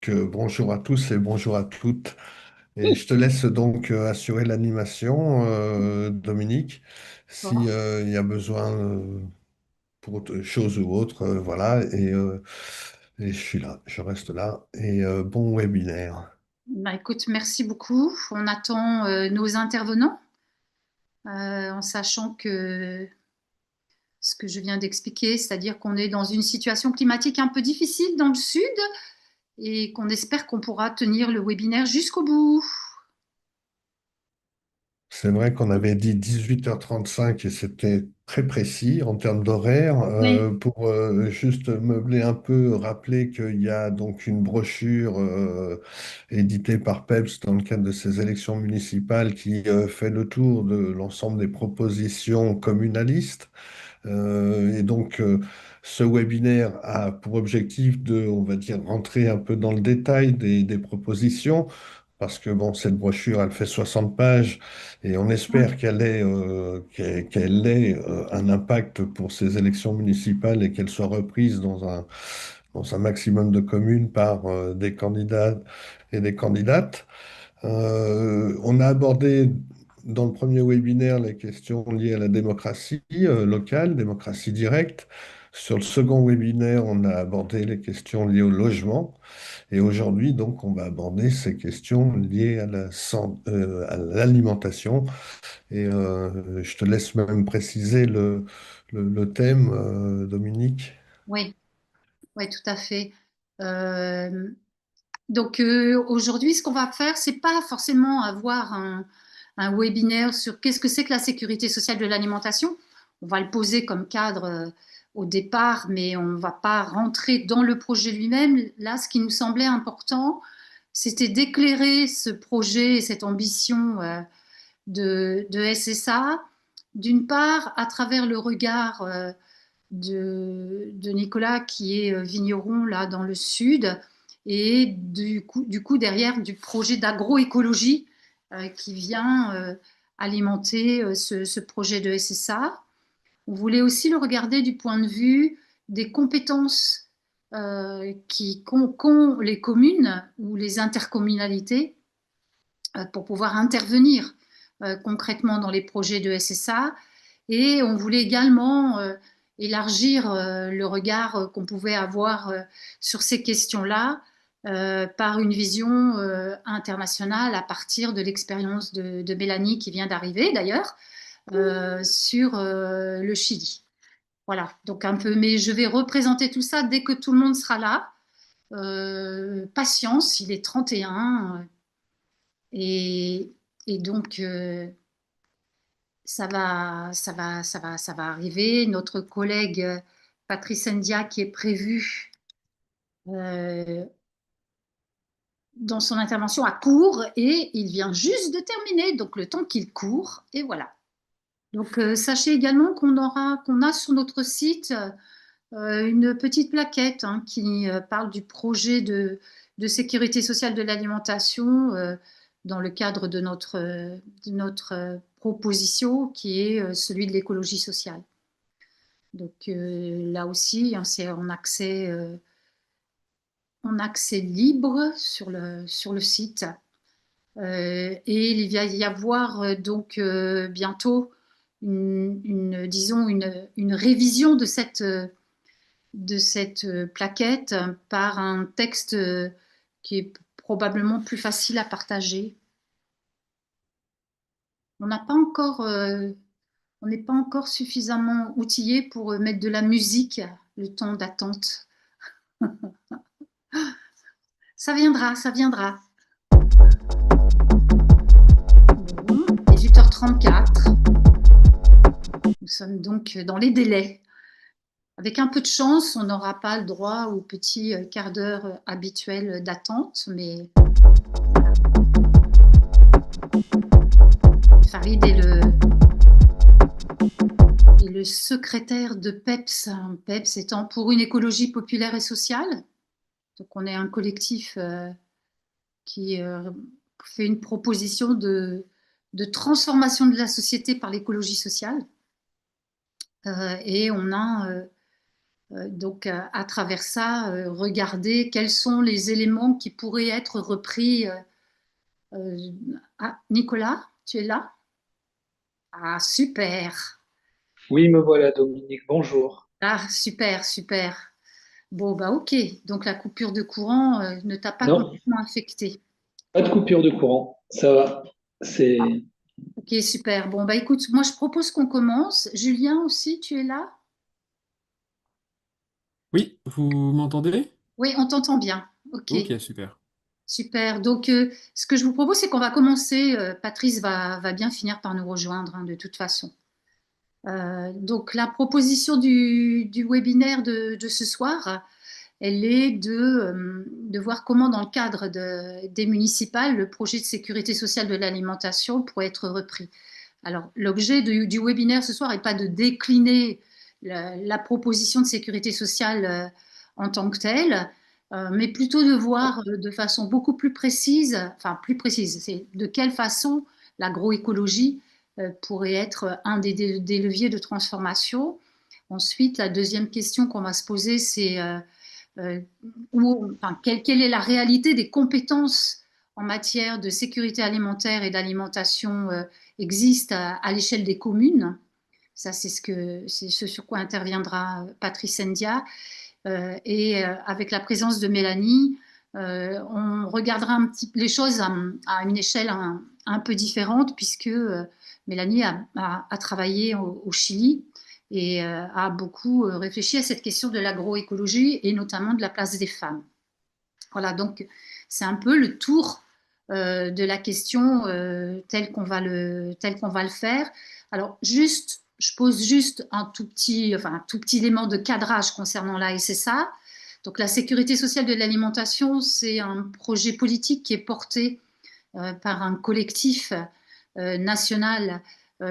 Bonjour à tous et bonjour à toutes. Et je te laisse donc assurer l'animation, Dominique, si Bon, il y a besoin pour autre chose ou autre, voilà. Et je suis là, je reste là. Bon webinaire. bah écoute, merci beaucoup. On attend nos intervenants, en sachant que ce que je viens d'expliquer, c'est-à-dire qu'on est dans une situation climatique un peu difficile dans le sud et qu'on espère qu'on pourra tenir le webinaire jusqu'au bout. C'est vrai qu'on avait dit 18h35 et c'était très précis en termes d'horaire. Oui, Pour juste meubler un peu, rappeler qu'il y a donc une brochure éditée par PEPS dans le cadre de ces élections municipales qui fait le tour de l'ensemble des propositions communalistes. Ce webinaire a pour objectif de, on va dire, rentrer un peu dans le détail des propositions, parce que bon, cette brochure, elle fait 60 pages, et on espère qu'elle ait un impact pour ces élections municipales et qu'elle soit reprise dans un maximum de communes par des candidats et des candidates. On a abordé dans le premier webinaire les questions liées à la démocratie locale, démocratie directe. Sur le second webinaire, on a abordé les questions liées au logement. Et aujourd'hui, donc, on va aborder ces questions liées à à l'alimentation. Je te laisse même préciser le thème, Dominique. oui, oui, tout à fait. Euh, Aujourd'hui, ce qu'on va faire, c'est pas forcément avoir un webinaire sur qu'est-ce que c'est que la sécurité sociale de l'alimentation. On va le poser comme cadre au départ, mais on ne va pas rentrer dans le projet lui-même. Là, ce qui nous semblait important, c'était d'éclairer ce projet et cette ambition de SSA, d'une part à travers le regard de Nicolas qui est vigneron là dans le sud et du coup derrière du projet d'agroécologie qui vient alimenter ce projet de SSA. On voulait aussi le regarder du point de vue des compétences qu'ont les communes ou les intercommunalités pour pouvoir intervenir concrètement dans les projets de SSA. Et on voulait également élargir le regard qu'on pouvait avoir sur ces questions-là par une vision internationale à partir de l'expérience de Mélanie qui vient d'arriver d'ailleurs sur le Chili. Voilà, donc un peu, mais je vais représenter tout ça dès que tout le monde sera là. Patience, il est 31 et, et donc ça va arriver. Notre collègue Patrice Ndia qui est prévu euh, dans son intervention à court et il vient juste de terminer, donc le temps qu'il court et voilà. Donc sachez également qu'on a sur notre site une petite plaquette qui parle du projet de sécurité sociale de l'alimentation dans le cadre de notre proposition qui est celui de l'écologie sociale. Donc là aussi, c'est en accès libre sur le site. Et il va y avoir donc bientôt disons une révision de cette plaquette par un texte qui est probablement plus facile à partager. On n'a pas encore, on n'est pas encore suffisamment outillé pour mettre de la musique le temps d'attente. Ça viendra, ça viendra. Bon, 18h34. Nous sommes donc dans les délais. Avec un peu de chance, on n'aura pas le droit au petit quart d'heure habituel d'attente, mais voilà. Farid est le secrétaire de PEPS, PEPS étant pour une écologie populaire et sociale. Donc on est un collectif qui fait une proposition de transformation de la société par l'écologie sociale. Et on a Donc, à travers ça, regarder quels sont les éléments qui pourraient être repris. Euh, ah, Nicolas, tu es là? Ah, super. Oui, me voilà, Dominique. Bonjour. Ah, super, super. Bon, bah ok. Donc, la coupure de courant, ne t'a pas Non, complètement affecté. pas de coupure de courant. Ça va. C'est. Ok, super. Bon, bah écoute, moi, je propose qu'on commence. Julien aussi, tu es là? Oui, vous m'entendez? Oui, on t'entend bien. Ok, Ok, super. super. Donc, ce que je vous propose, c'est qu'on va commencer. Patrice va bien finir par nous rejoindre, hein, de toute façon. Donc, la proposition du webinaire de ce soir, elle est de voir comment, dans le cadre des municipales, le projet de sécurité sociale de l'alimentation pourrait être repris. Alors, l'objet du webinaire ce soir n'est pas de décliner la proposition de sécurité sociale en tant que telle, mais plutôt de voir de façon beaucoup plus précise, enfin plus précise, c'est de quelle façon l'agroécologie pourrait être un des leviers de transformation. Ensuite, la deuxième question qu'on va se poser, c'est euh, enfin, quelle est la réalité des compétences en matière de sécurité alimentaire et d'alimentation existent à l'échelle des communes. Ça, c'est ce sur quoi interviendra Patrice Endia. Avec la présence de Mélanie, on regardera les choses à une échelle un peu différente, puisque Mélanie a travaillé au Chili et a beaucoup réfléchi à cette question de l'agroécologie et notamment de la place des femmes. Voilà, donc c'est un peu le tour de la question tel qu'on va le faire. Alors, juste, je pose juste un tout petit élément de cadrage concernant la SSA. Donc, la sécurité sociale de l'alimentation, c'est un projet politique qui est porté par un collectif national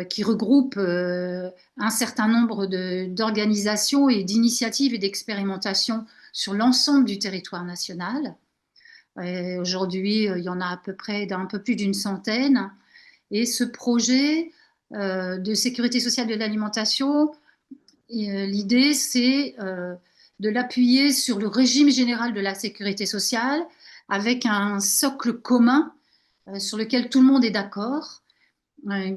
qui regroupe un certain nombre d'organisations et d'initiatives et d'expérimentations sur l'ensemble du territoire national. Aujourd'hui, il y en a à peu près d'un peu plus d'une centaine. Et ce projet de sécurité sociale de l'alimentation, l'idée, c'est de l'appuyer sur le régime général de la sécurité sociale avec un socle commun sur lequel tout le monde est d'accord,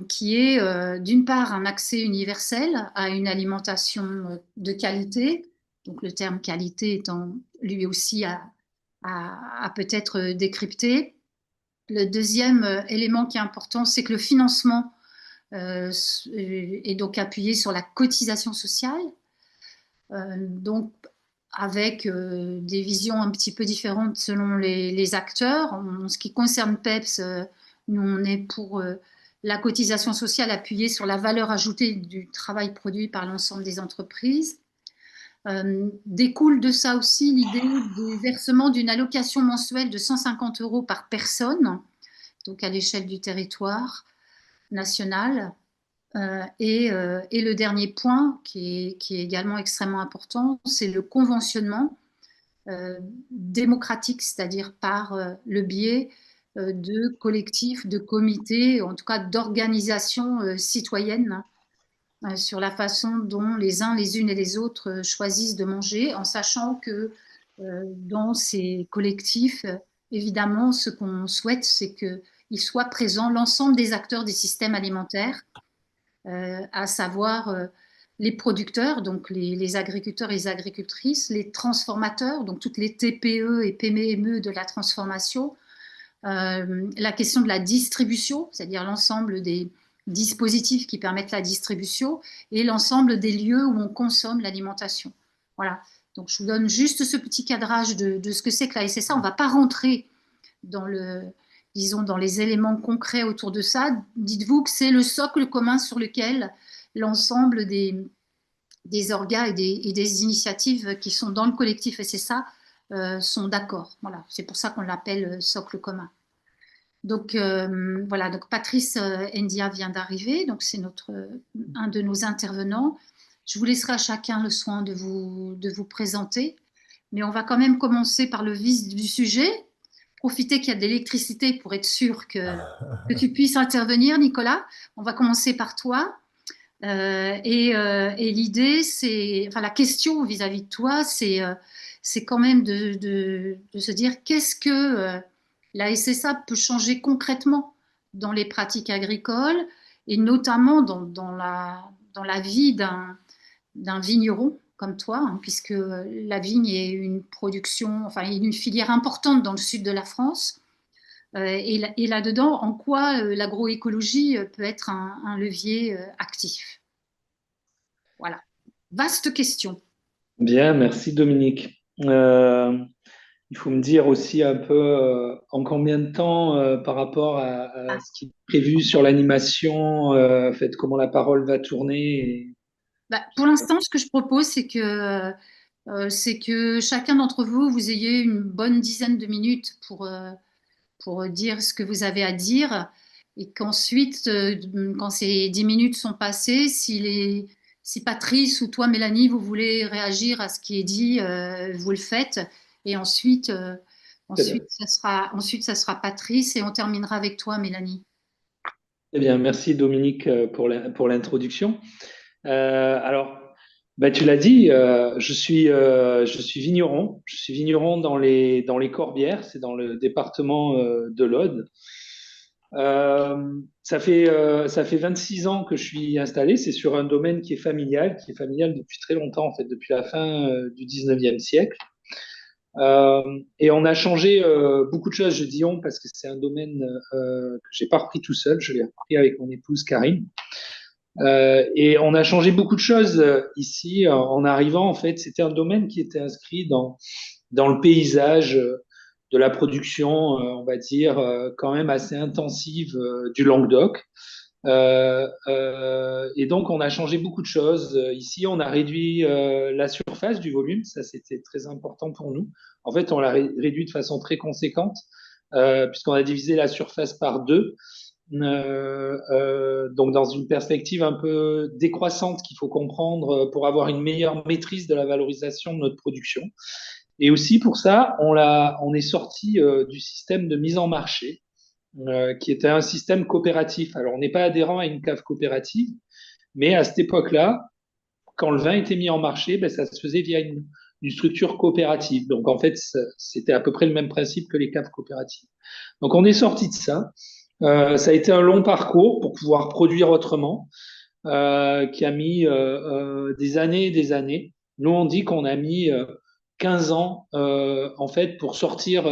qui est d'une part un accès universel à une alimentation de qualité, donc le terme qualité étant lui aussi à peut-être décrypter. Le deuxième élément qui est important, c'est que le financement est donc appuyé sur la cotisation sociale, donc avec des visions un petit peu différentes selon les acteurs. En ce qui concerne PEPS, nous on est pour la cotisation sociale appuyée sur la valeur ajoutée du travail produit par l'ensemble des entreprises. Découle de ça aussi l'idée du versement d'une allocation mensuelle de 150 euros par personne, donc à l'échelle du territoire national. Et le dernier point, qui est également extrêmement important, c'est le conventionnement démocratique, c'est-à-dire par le biais de collectifs, de comités, en tout cas d'organisations citoyennes sur la façon dont les uns, les unes et les autres choisissent de manger, en sachant que dans ces collectifs, évidemment, ce qu'on souhaite, c'est qu'il soit présent l'ensemble des acteurs des systèmes alimentaires, à savoir les producteurs, donc les agriculteurs et les agricultrices, les transformateurs, donc toutes les TPE et PME de la transformation, la question de la distribution, c'est-à-dire l'ensemble des dispositifs qui permettent la distribution et l'ensemble des lieux où on consomme l'alimentation. Voilà. Donc je vous donne juste ce petit cadrage de ce que c'est que la SSA. On ne va pas rentrer dans disons, dans les éléments concrets autour de ça. Dites-vous que c'est le socle commun sur lequel l'ensemble des orgas et des initiatives qui sont dans le collectif SSA sont d'accord. Voilà, c'est pour ça qu'on l'appelle socle commun. Donc voilà, donc Patrice Endia vient d'arriver, donc c'est un de nos intervenants. Je vous laisserai à chacun le soin de vous présenter, mais on va quand même commencer par le vif du sujet. Profiter qu'il y a de l'électricité pour être sûr que tu puisses intervenir, Nicolas. On va commencer par toi. Et l'idée, enfin la question vis-à-vis de toi, c'est quand même de se dire qu'est-ce que la SSA peut changer concrètement dans les pratiques agricoles et notamment dans la vie d'un vigneron comme toi, hein, puisque la vigne est une production, enfin une filière importante dans le sud de la France. Et là-dedans, en quoi l'agroécologie peut être un levier actif? Voilà. Vaste question. Bien, merci Dominique. Il faut me dire aussi un peu en combien de temps par rapport à ce qui est prévu sur l'animation, en fait, comment la parole va tourner. Bah, pour l'instant, ce que je propose, c'est que chacun d'entre vous, vous ayez une bonne dizaine de minutes pour dire ce que vous avez à dire et qu'ensuite, quand ces 10 minutes sont passées, si Patrice ou toi, Mélanie, vous voulez réagir à ce qui est dit, vous le faites. Et ensuite, Très bien. ensuite, ça sera Patrice et on terminera avec toi, Mélanie. Très bien, merci Dominique pour l'introduction. Alors, bah, tu l'as dit, je suis vigneron. Je suis vigneron dans les Corbières, c'est dans le département de l'Aude. Ça fait 26 ans que je suis installé. C'est sur un domaine qui est familial depuis très longtemps, en fait, depuis la fin du 19e siècle. Et on a changé beaucoup de choses, je dis on, parce que c'est un domaine que j'ai pas repris tout seul, je l'ai repris avec mon épouse Karine. Et on a changé beaucoup de choses ici en arrivant. En fait, c'était un domaine qui était inscrit dans le paysage de la production, on va dire, quand même assez intensive du Languedoc. Et donc, on a changé beaucoup de choses. Ici, on a réduit la surface du volume. Ça, c'était très important pour nous. En fait, on l'a réduit de façon très conséquente, puisqu'on a divisé la surface par deux. Donc, dans une perspective un peu décroissante qu'il faut comprendre pour avoir une meilleure maîtrise de la valorisation de notre production. Et aussi, pour ça, on est sorti du système de mise en marché qui était un système coopératif. Alors, on n'est pas adhérent à une cave coopérative, mais à cette époque-là, quand le vin était mis en marché, ben, ça se faisait via une structure coopérative. Donc, en fait, c'était à peu près le même principe que les caves coopératives. Donc, on est sorti de ça. Ça a été un long parcours pour pouvoir produire autrement, qui a mis des années et des années. Nous, on dit qu'on a mis 15 ans en fait pour sortir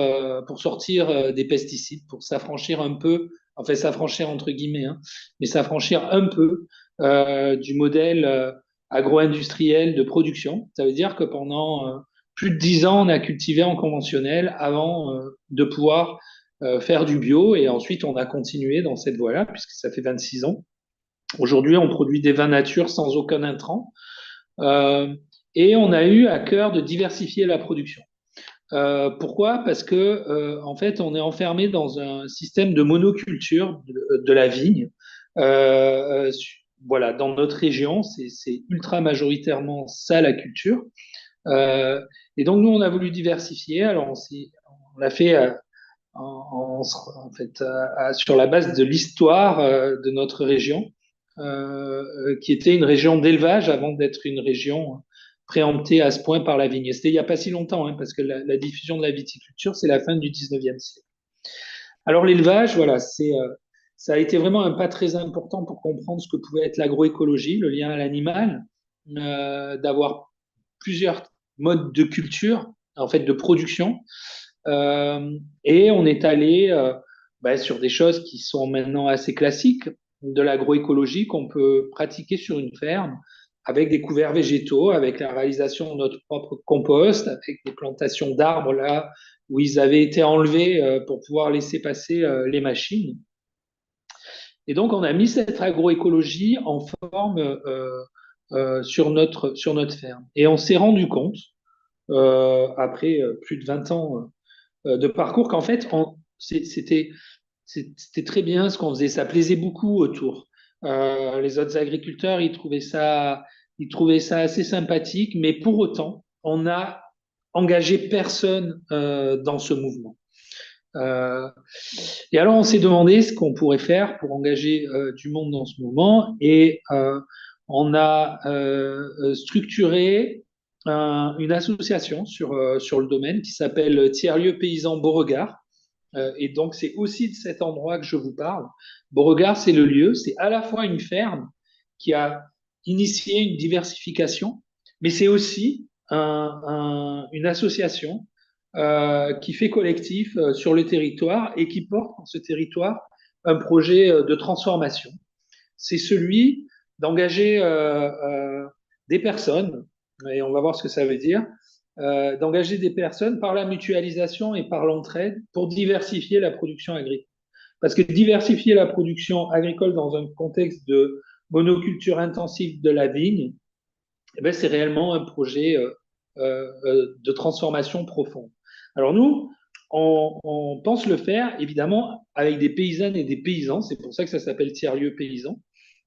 des pesticides, pour s'affranchir un peu, en fait s'affranchir entre guillemets, hein, mais s'affranchir un peu du modèle agro-industriel de production. Ça veut dire que pendant plus de 10 ans, on a cultivé en conventionnel avant de pouvoir faire du bio et ensuite on a continué dans cette voie-là puisque ça fait 26 ans. Aujourd'hui, on produit des vins nature sans aucun intrant. Et on a eu à cœur de diversifier la production. Pourquoi? Parce que en fait, on est enfermé dans un système de monoculture de la vigne. Voilà, dans notre région, c'est ultra majoritairement ça la culture. Et donc nous, on a voulu diversifier. Alors on l'a fait en fait sur la base de l'histoire de notre région, qui était une région d'élevage avant d'être une région préemptée à ce point par la vigne. Et c'était il n'y a pas si longtemps, hein, parce que la diffusion de la viticulture, c'est la fin du 19e siècle. Alors l'élevage, voilà, ça a été vraiment un pas très important pour comprendre ce que pouvait être l'agroécologie, le lien à l'animal, d'avoir plusieurs modes de culture, en fait, de production. Et on est allé sur des choses qui sont maintenant assez classiques, de l'agroécologie qu'on peut pratiquer sur une ferme avec des couverts végétaux, avec la réalisation de notre propre compost, avec des plantations d'arbres là où ils avaient été enlevés pour pouvoir laisser passer les machines. Et donc on a mis cette agroécologie en forme sur notre ferme. Et on s'est rendu compte, après plus de 20 ans de parcours, qu'en fait, c'était très bien ce qu'on faisait. Ça plaisait beaucoup autour. Les autres agriculteurs, ils trouvaient ça assez sympathique, mais pour autant, on n'a engagé personne dans ce mouvement. Et alors, on s'est demandé ce qu'on pourrait faire pour engager du monde dans ce mouvement, et on a structuré une association sur le domaine qui s'appelle Tiers-lieux paysans Beauregard. Et donc, c'est aussi de cet endroit que je vous parle. Beauregard, c'est le lieu, c'est à la fois une ferme qui a initié une diversification, mais c'est aussi une association qui fait collectif sur le territoire et qui porte dans ce territoire un projet de transformation. C'est celui d'engager des personnes, et on va voir ce que ça veut dire, d'engager des personnes par la mutualisation et par l'entraide pour diversifier la production agricole. Parce que diversifier la production agricole dans un contexte de monoculture intensive de la vigne, eh ben, c'est réellement un projet de transformation profonde. Alors nous, on pense le faire évidemment avec des paysannes et des paysans. C'est pour ça que ça s'appelle tiers-lieu paysan.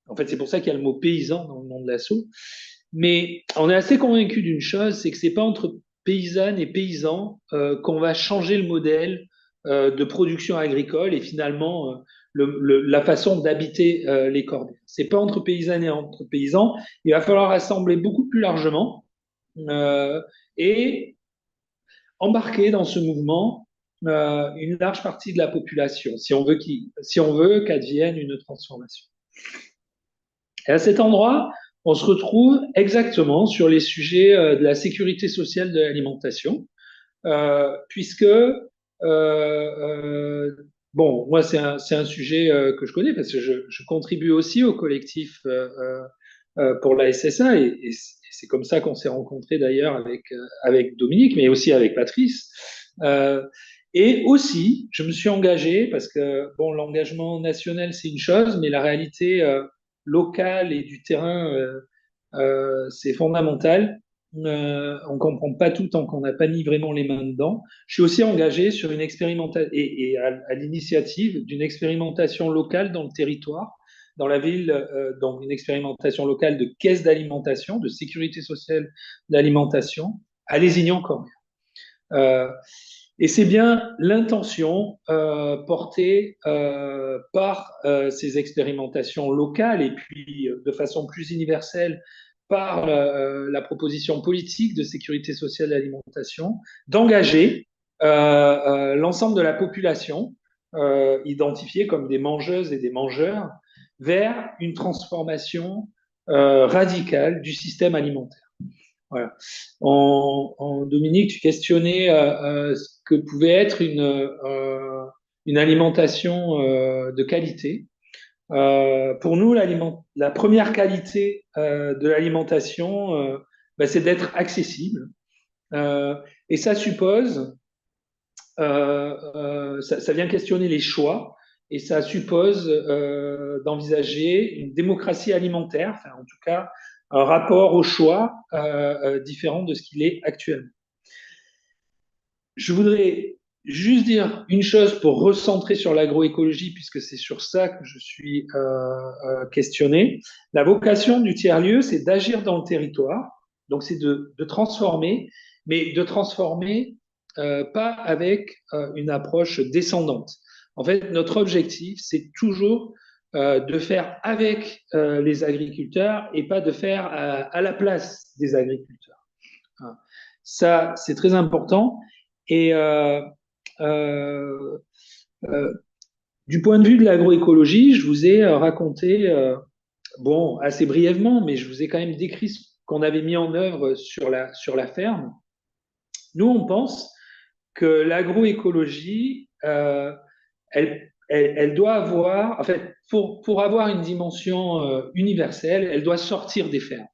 En fait, c'est pour ça qu'il y a le mot paysan dans le nom de l'assaut. Mais on est assez convaincu d'une chose, c'est que c'est pas entre paysannes et paysans qu'on va changer le modèle de production agricole et finalement la façon d'habiter les corbières. C'est pas entre paysannes et entre paysans. Il va falloir assembler beaucoup plus largement et embarquer dans ce mouvement une large partie de la population, si on veut qu'advienne une transformation. Et à cet endroit, on se retrouve exactement sur les sujets de la sécurité sociale de l'alimentation, puisque bon, moi c'est un sujet que je connais parce que je contribue aussi au collectif pour la SSA et c'est comme ça qu'on s'est rencontrés d'ailleurs avec Dominique, mais aussi avec Patrice. Et aussi, je me suis engagé parce que bon, l'engagement national c'est une chose, mais la réalité locale et du terrain c'est fondamental. On comprend pas tout tant qu'on n'a pas mis vraiment les mains dedans. Je suis aussi engagé sur une expérimentation et à l'initiative d'une expérimentation locale dans le territoire, dans la ville, donc une expérimentation locale de caisse d'alimentation, de sécurité sociale d'alimentation à Lézignan-Corbière. Et c'est bien l'intention portée par ces expérimentations locales et puis de façon plus universelle par la proposition politique de sécurité sociale et d'alimentation d'engager l'ensemble de la population identifiée comme des mangeuses et des mangeurs vers une transformation radicale du système alimentaire. Voilà. Dominique, tu questionnais ce que pouvait être une alimentation de qualité. Pour nous, la première qualité de l'alimentation, c'est d'être accessible. Et ça suppose, ça vient questionner les choix, et ça suppose d'envisager une démocratie alimentaire, enfin en tout cas un rapport au choix différent de ce qu'il est actuellement. Je voudrais juste dire une chose pour recentrer sur l'agroécologie, puisque c'est sur ça que je suis questionné. La vocation du tiers-lieu, c'est d'agir dans le territoire, donc c'est de transformer, mais de transformer pas avec une approche descendante. En fait, notre objectif, c'est toujours de faire avec les agriculteurs et pas de faire à la place des agriculteurs. Ça, c'est très important. Et du point de vue de l'agroécologie, je vous ai raconté, bon, assez brièvement, mais je vous ai quand même décrit ce qu'on avait mis en œuvre sur la ferme. Nous, on pense que l'agroécologie, elle doit avoir, en fait, pour avoir une dimension universelle, elle doit sortir des fermes.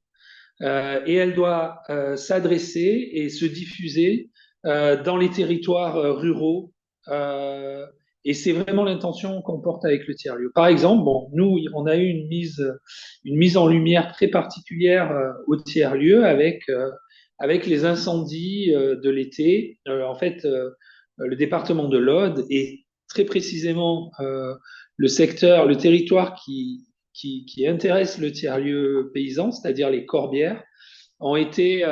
Et elle doit s'adresser et se diffuser dans les territoires ruraux. Et c'est vraiment l'intention qu'on porte avec le tiers-lieu. Par exemple, bon, nous, on a eu une mise en lumière très particulière au tiers-lieu avec les incendies de l'été. En fait, le département de l'Aude et très précisément le territoire qui intéresse le tiers-lieu paysan, c'est-à-dire les corbières, ont été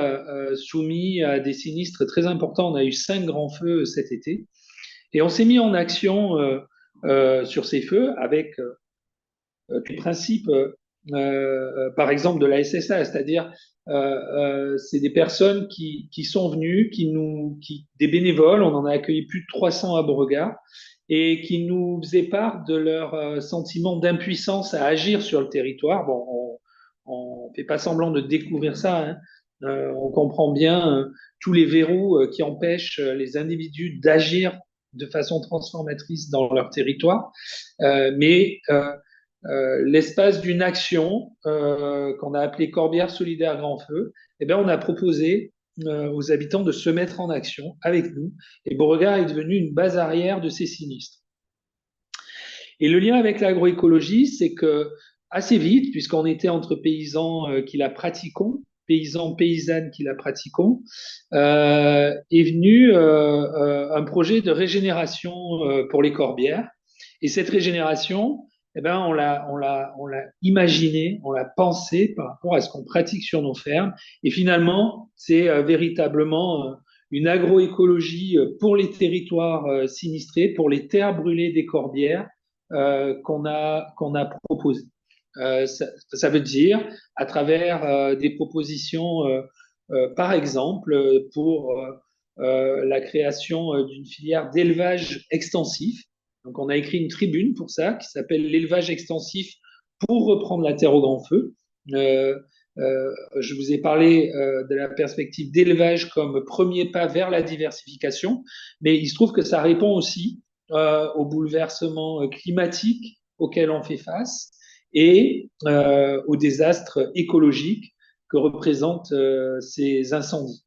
soumis à des sinistres très importants. On a eu 5 grands feux cet été. Et on s'est mis en action sur ces feux avec des principes par exemple de la SSA, c'est-à-dire c'est des personnes qui sont venues, des bénévoles, on en a accueilli plus de 300 à Beauregard, et qui nous faisaient part de leur sentiment d'impuissance à agir sur le territoire. Bon, on ne fait pas semblant de découvrir ça, hein. On comprend bien tous les verrous qui empêchent les individus d'agir de façon transformatrice dans leur territoire, mais l'espace d'une action qu'on a appelée Corbière Solidaire Grand Feu, eh bien, on a proposé aux habitants de se mettre en action avec nous. Et Beauregard est devenu une base arrière de ces sinistres. Et le lien avec l'agroécologie, c'est que assez vite, puisqu'on était entre paysans qui la pratiquons, paysans, paysannes qui la pratiquons, est venu un projet de régénération pour les corbières. Et cette régénération, eh ben, on l'a imaginé, on l'a pensé par rapport à ce qu'on pratique sur nos fermes. Et finalement, c'est véritablement une agroécologie pour les territoires sinistrés, pour les terres brûlées des corbières qu'on a proposé. Ça veut dire à travers des propositions, par exemple, pour la création d'une filière d'élevage extensif. Donc, on a écrit une tribune pour ça qui s'appelle l'élevage extensif pour reprendre la terre au grand feu. Je vous ai parlé de la perspective d'élevage comme premier pas vers la diversification, mais il se trouve que ça répond aussi aux bouleversements climatiques auxquels on fait face et aux désastres écologiques que représentent ces incendies.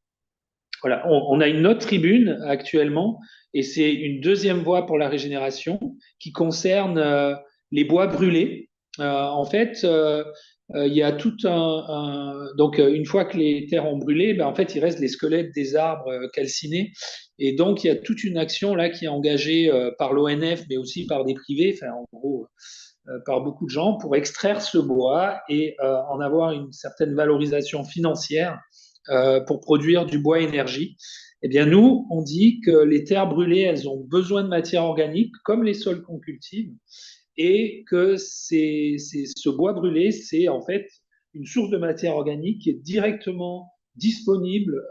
Voilà, on a une autre tribune actuellement et c'est une deuxième voie pour la régénération qui concerne les bois brûlés. En fait, il y a tout donc une fois que les terres ont brûlé, ben, en fait, il reste les squelettes des arbres calcinés et donc il y a toute une action là qui est engagée par l'ONF mais aussi par des privés, enfin en gros par beaucoup de gens pour extraire ce bois et en avoir une certaine valorisation financière pour produire du bois énergie. Eh bien, nous, on dit que les terres brûlées, elles ont besoin de matière organique, comme les sols qu'on cultive, et que ce bois brûlé, c'est en fait une source de matière organique qui est directement disponible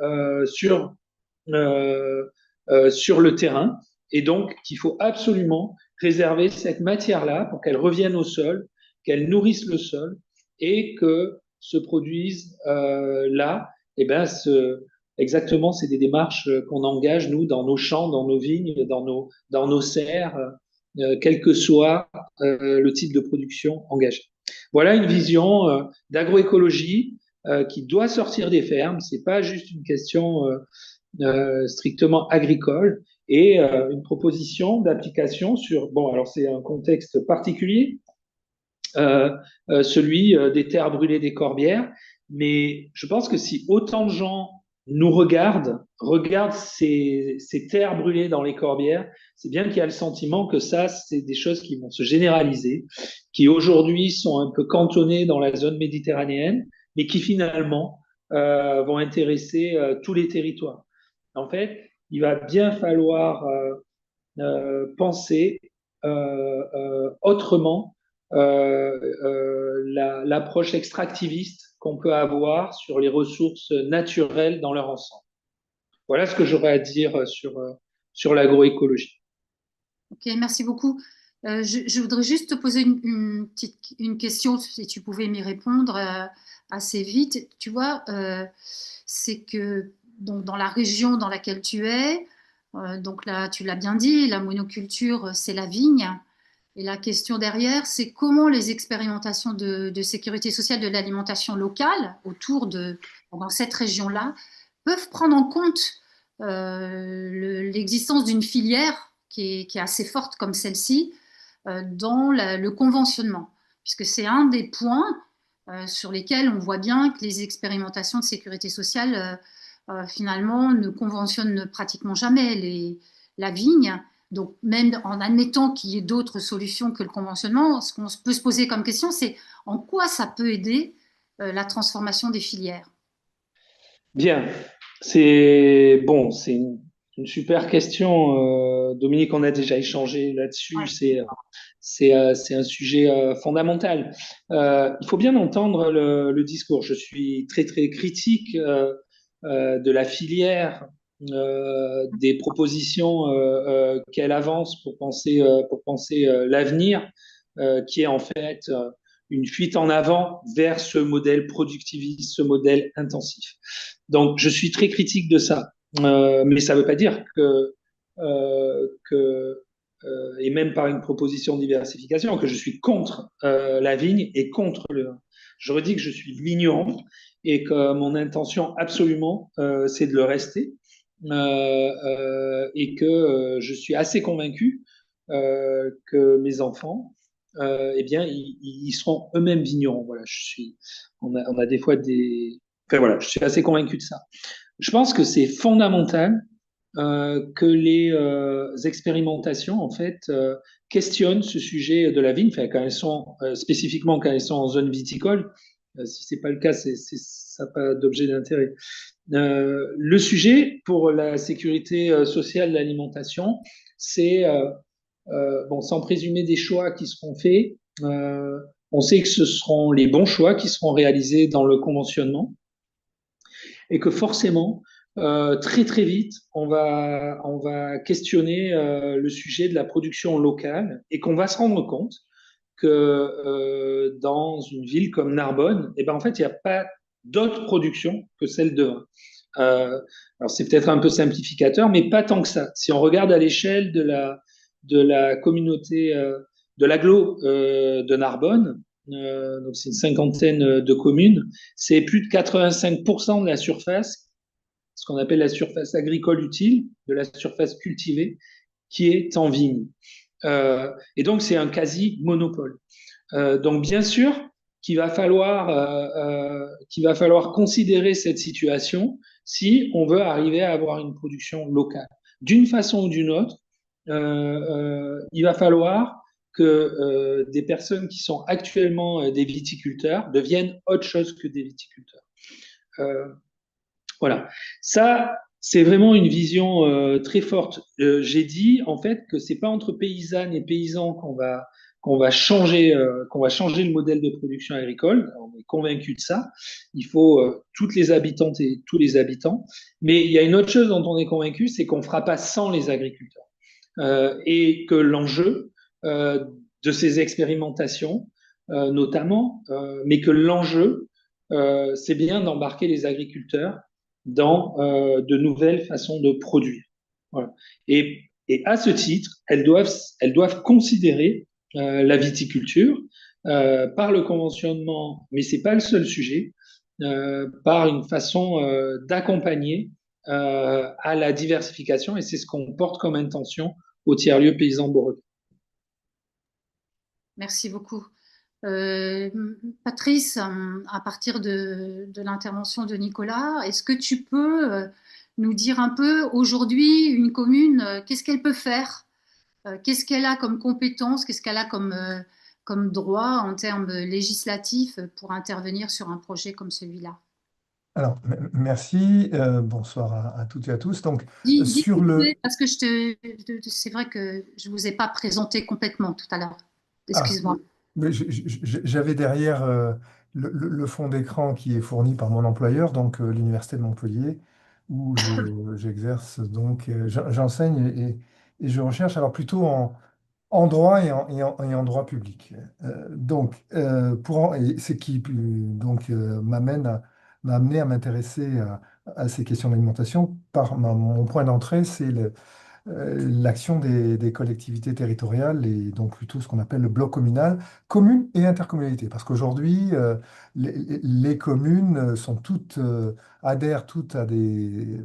sur le terrain, et donc qu'il faut absolument préserver cette matière-là pour qu'elle revienne au sol, qu'elle nourrisse le sol, et que se produisent là eh ben, exactement, c'est des démarches qu'on engage, nous, dans nos champs, dans nos vignes, dans nos serres, quel que soit le type de production engagé. Voilà une vision d'agroécologie qui doit sortir des fermes. C'est pas juste une question strictement agricole et une proposition d'application sur, bon, alors c'est un contexte particulier, celui des terres brûlées des corbières, mais je pense que si autant de gens nous regardent ces terres brûlées dans les corbières, c'est bien qu'il y a le sentiment que ça, c'est des choses qui vont se généraliser, qui aujourd'hui sont un peu cantonnées dans la zone méditerranéenne, mais qui finalement vont intéresser tous les territoires. En fait, il va bien falloir penser autrement l'approche extractiviste qu'on peut avoir sur les ressources naturelles dans leur ensemble. Voilà ce que j'aurais à dire sur l'agroécologie. Ok, merci beaucoup. Je voudrais juste te poser une question, si tu pouvais m'y répondre assez vite. Tu vois, c'est que donc, dans la région dans laquelle tu es, donc là, tu l'as bien dit, la monoculture, c'est la vigne. Et la question derrière, c'est comment les expérimentations de sécurité sociale de l'alimentation locale dans cette région-là peuvent prendre en compte l'existence d'une filière qui est assez forte comme celle-ci dans le conventionnement, puisque c'est un des points sur lesquels on voit bien que les expérimentations de sécurité sociale finalement ne conventionnent pratiquement jamais la vigne. Donc, même en admettant qu'il y ait d'autres solutions que le conventionnement, ce qu'on peut se poser comme question, c'est en quoi ça peut aider la transformation des filières. Bien, c'est bon, c'est une super question, Dominique. On a déjà échangé là-dessus. Ouais. C'est un sujet fondamental. Il faut bien entendre le discours. Je suis très très critique de la filière, des propositions qu'elle avance pour penser l'avenir, qui est en fait une fuite en avant vers ce modèle productiviste, ce modèle intensif. Donc, je suis très critique de ça. Mais ça ne veut pas dire que et même par une proposition de diversification, que je suis contre la vigne et contre le vin. Je redis que je suis vigneron et que mon intention absolument, c'est de le rester, et que je suis assez convaincu que mes enfants, eh bien, ils seront eux-mêmes vignerons. Voilà, on a des fois des. Enfin voilà, je suis assez convaincu de ça. Je pense que c'est fondamental que les expérimentations en fait questionnent ce sujet de la vigne, enfin, quand elles sont spécifiquement quand elles sont en zone viticole. Si c'est pas le cas, ça n'a pas d'objet d'intérêt. Le sujet pour la sécurité sociale de l'alimentation, c'est bon, sans présumer des choix qui seront faits. On sait que ce seront les bons choix qui seront réalisés dans le conventionnement et que forcément, très très vite, on va questionner le sujet de la production locale et qu'on va se rendre compte que dans une ville comme Narbonne, eh ben, en fait, il n'y a pas d'autre production que celle de vin. Alors c'est peut-être un peu simplificateur, mais pas tant que ça. Si on regarde à l'échelle de la communauté de l'agglo de Narbonne, donc c'est une cinquantaine de communes, c'est plus de 85% de la surface, ce qu'on appelle la surface agricole utile, de la surface cultivée, qui est en vigne. Et donc c'est un quasi-monopole. Donc bien sûr qu'il va falloir considérer cette situation si on veut arriver à avoir une production locale. D'une façon ou d'une autre, il va falloir que des personnes qui sont actuellement des viticulteurs deviennent autre chose que des viticulteurs. Euh, voilà. Ça, c'est vraiment une vision très forte. J'ai dit en fait que c'est pas entre paysannes et paysans qu'on va changer le modèle de production agricole. On est convaincu de ça. Il faut toutes les habitantes et tous les habitants. Mais il y a une autre chose dont on est convaincu, c'est qu'on fera pas sans les agriculteurs, et que l'enjeu de ces expérimentations, notamment, mais que l'enjeu, c'est bien d'embarquer les agriculteurs dans de nouvelles façons de produire. Voilà. Et à ce titre, elles doivent considérer la viticulture par le conventionnement, mais c'est pas le seul sujet, par une façon d'accompagner à la diversification, et c'est ce qu'on porte comme intention au tiers-lieu paysan Bordeaux. Merci beaucoup. Euh, Patrice, à partir de l'intervention de Nicolas, est-ce que tu peux nous dire un peu aujourd'hui une commune, qu'est-ce qu'elle peut faire? Qu'est-ce qu'elle a comme compétences? Qu'est-ce qu'elle a comme droit en termes législatifs pour intervenir sur un projet comme celui-là? Alors, merci, bonsoir à toutes et à tous. Donc, Dis sur s'il te le... plaît, parce que c'est vrai que je ne vous ai pas présenté complètement tout à l'heure. Ah, Excuse-moi. mais j'avais derrière le fond d'écran qui est fourni par mon employeur, donc l'Université de Montpellier, où j'exerce, donc j'enseigne et je recherche, alors plutôt en droit et en droit public. Et ce qui donc m'a amené à m'intéresser à ces questions d'alimentation. Mon point d'entrée, c'est l'action des collectivités territoriales et donc plutôt ce qu'on appelle le bloc communal, communes et intercommunalité. Parce qu'aujourd'hui, les communes adhèrent toutes à des...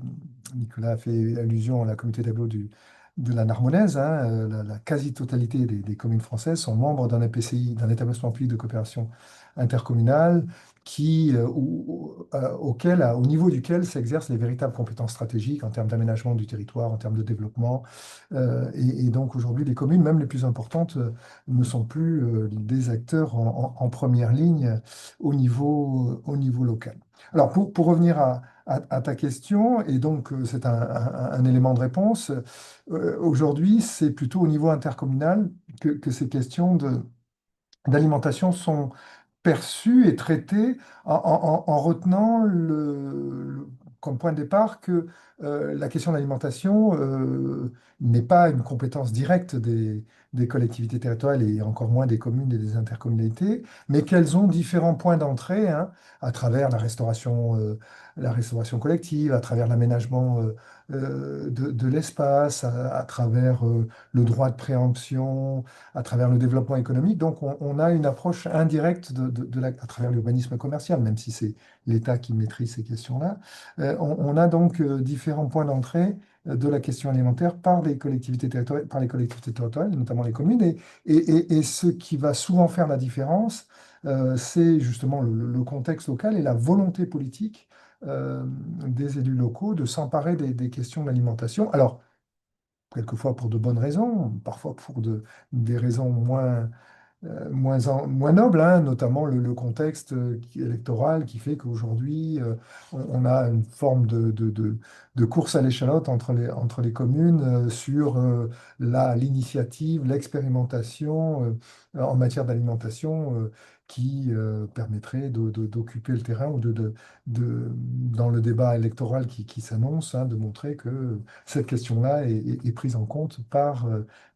Nicolas a fait allusion à la communauté d'agglo de la Narbonnaise, hein, la quasi-totalité des communes françaises sont membres d'un EPCI, d'un établissement public de coopération intercommunale, au niveau duquel s'exercent les véritables compétences stratégiques en termes d'aménagement du territoire, en termes de développement. Et donc aujourd'hui, les communes, même les plus importantes, ne sont plus des acteurs en première ligne au niveau local. Alors pour revenir à ta question, et donc c'est un élément de réponse. Aujourd'hui, c'est plutôt au niveau intercommunal que ces questions d'alimentation sont perçues et traitées en retenant comme point de départ que la question d'alimentation n'est pas une compétence directe des collectivités territoriales et encore moins des communes et des intercommunalités, mais qu'elles ont différents points d'entrée, hein, à travers la restauration collective, à travers l'aménagement de l'espace, à travers le droit de préemption, à travers le développement économique. Donc, on a une approche indirecte à travers l'urbanisme commercial, même si c'est l'État qui maîtrise ces questions-là. On a donc différents points d'entrée de la question alimentaire par les collectivités territoriales, notamment les communes. Et ce qui va souvent faire la différence, c'est justement le contexte local et la volonté politique des élus locaux de s'emparer des questions de l'alimentation. Alors, quelquefois pour de bonnes raisons, parfois pour des raisons moins noble, hein, notamment le contexte électoral qui fait qu'aujourd'hui, on a une forme de course à l'échalote entre les communes sur l'initiative, l'expérimentation en matière d'alimentation qui permettrait d'occuper le terrain ou dans le débat électoral qui s'annonce, hein, de montrer que cette question-là est prise en compte par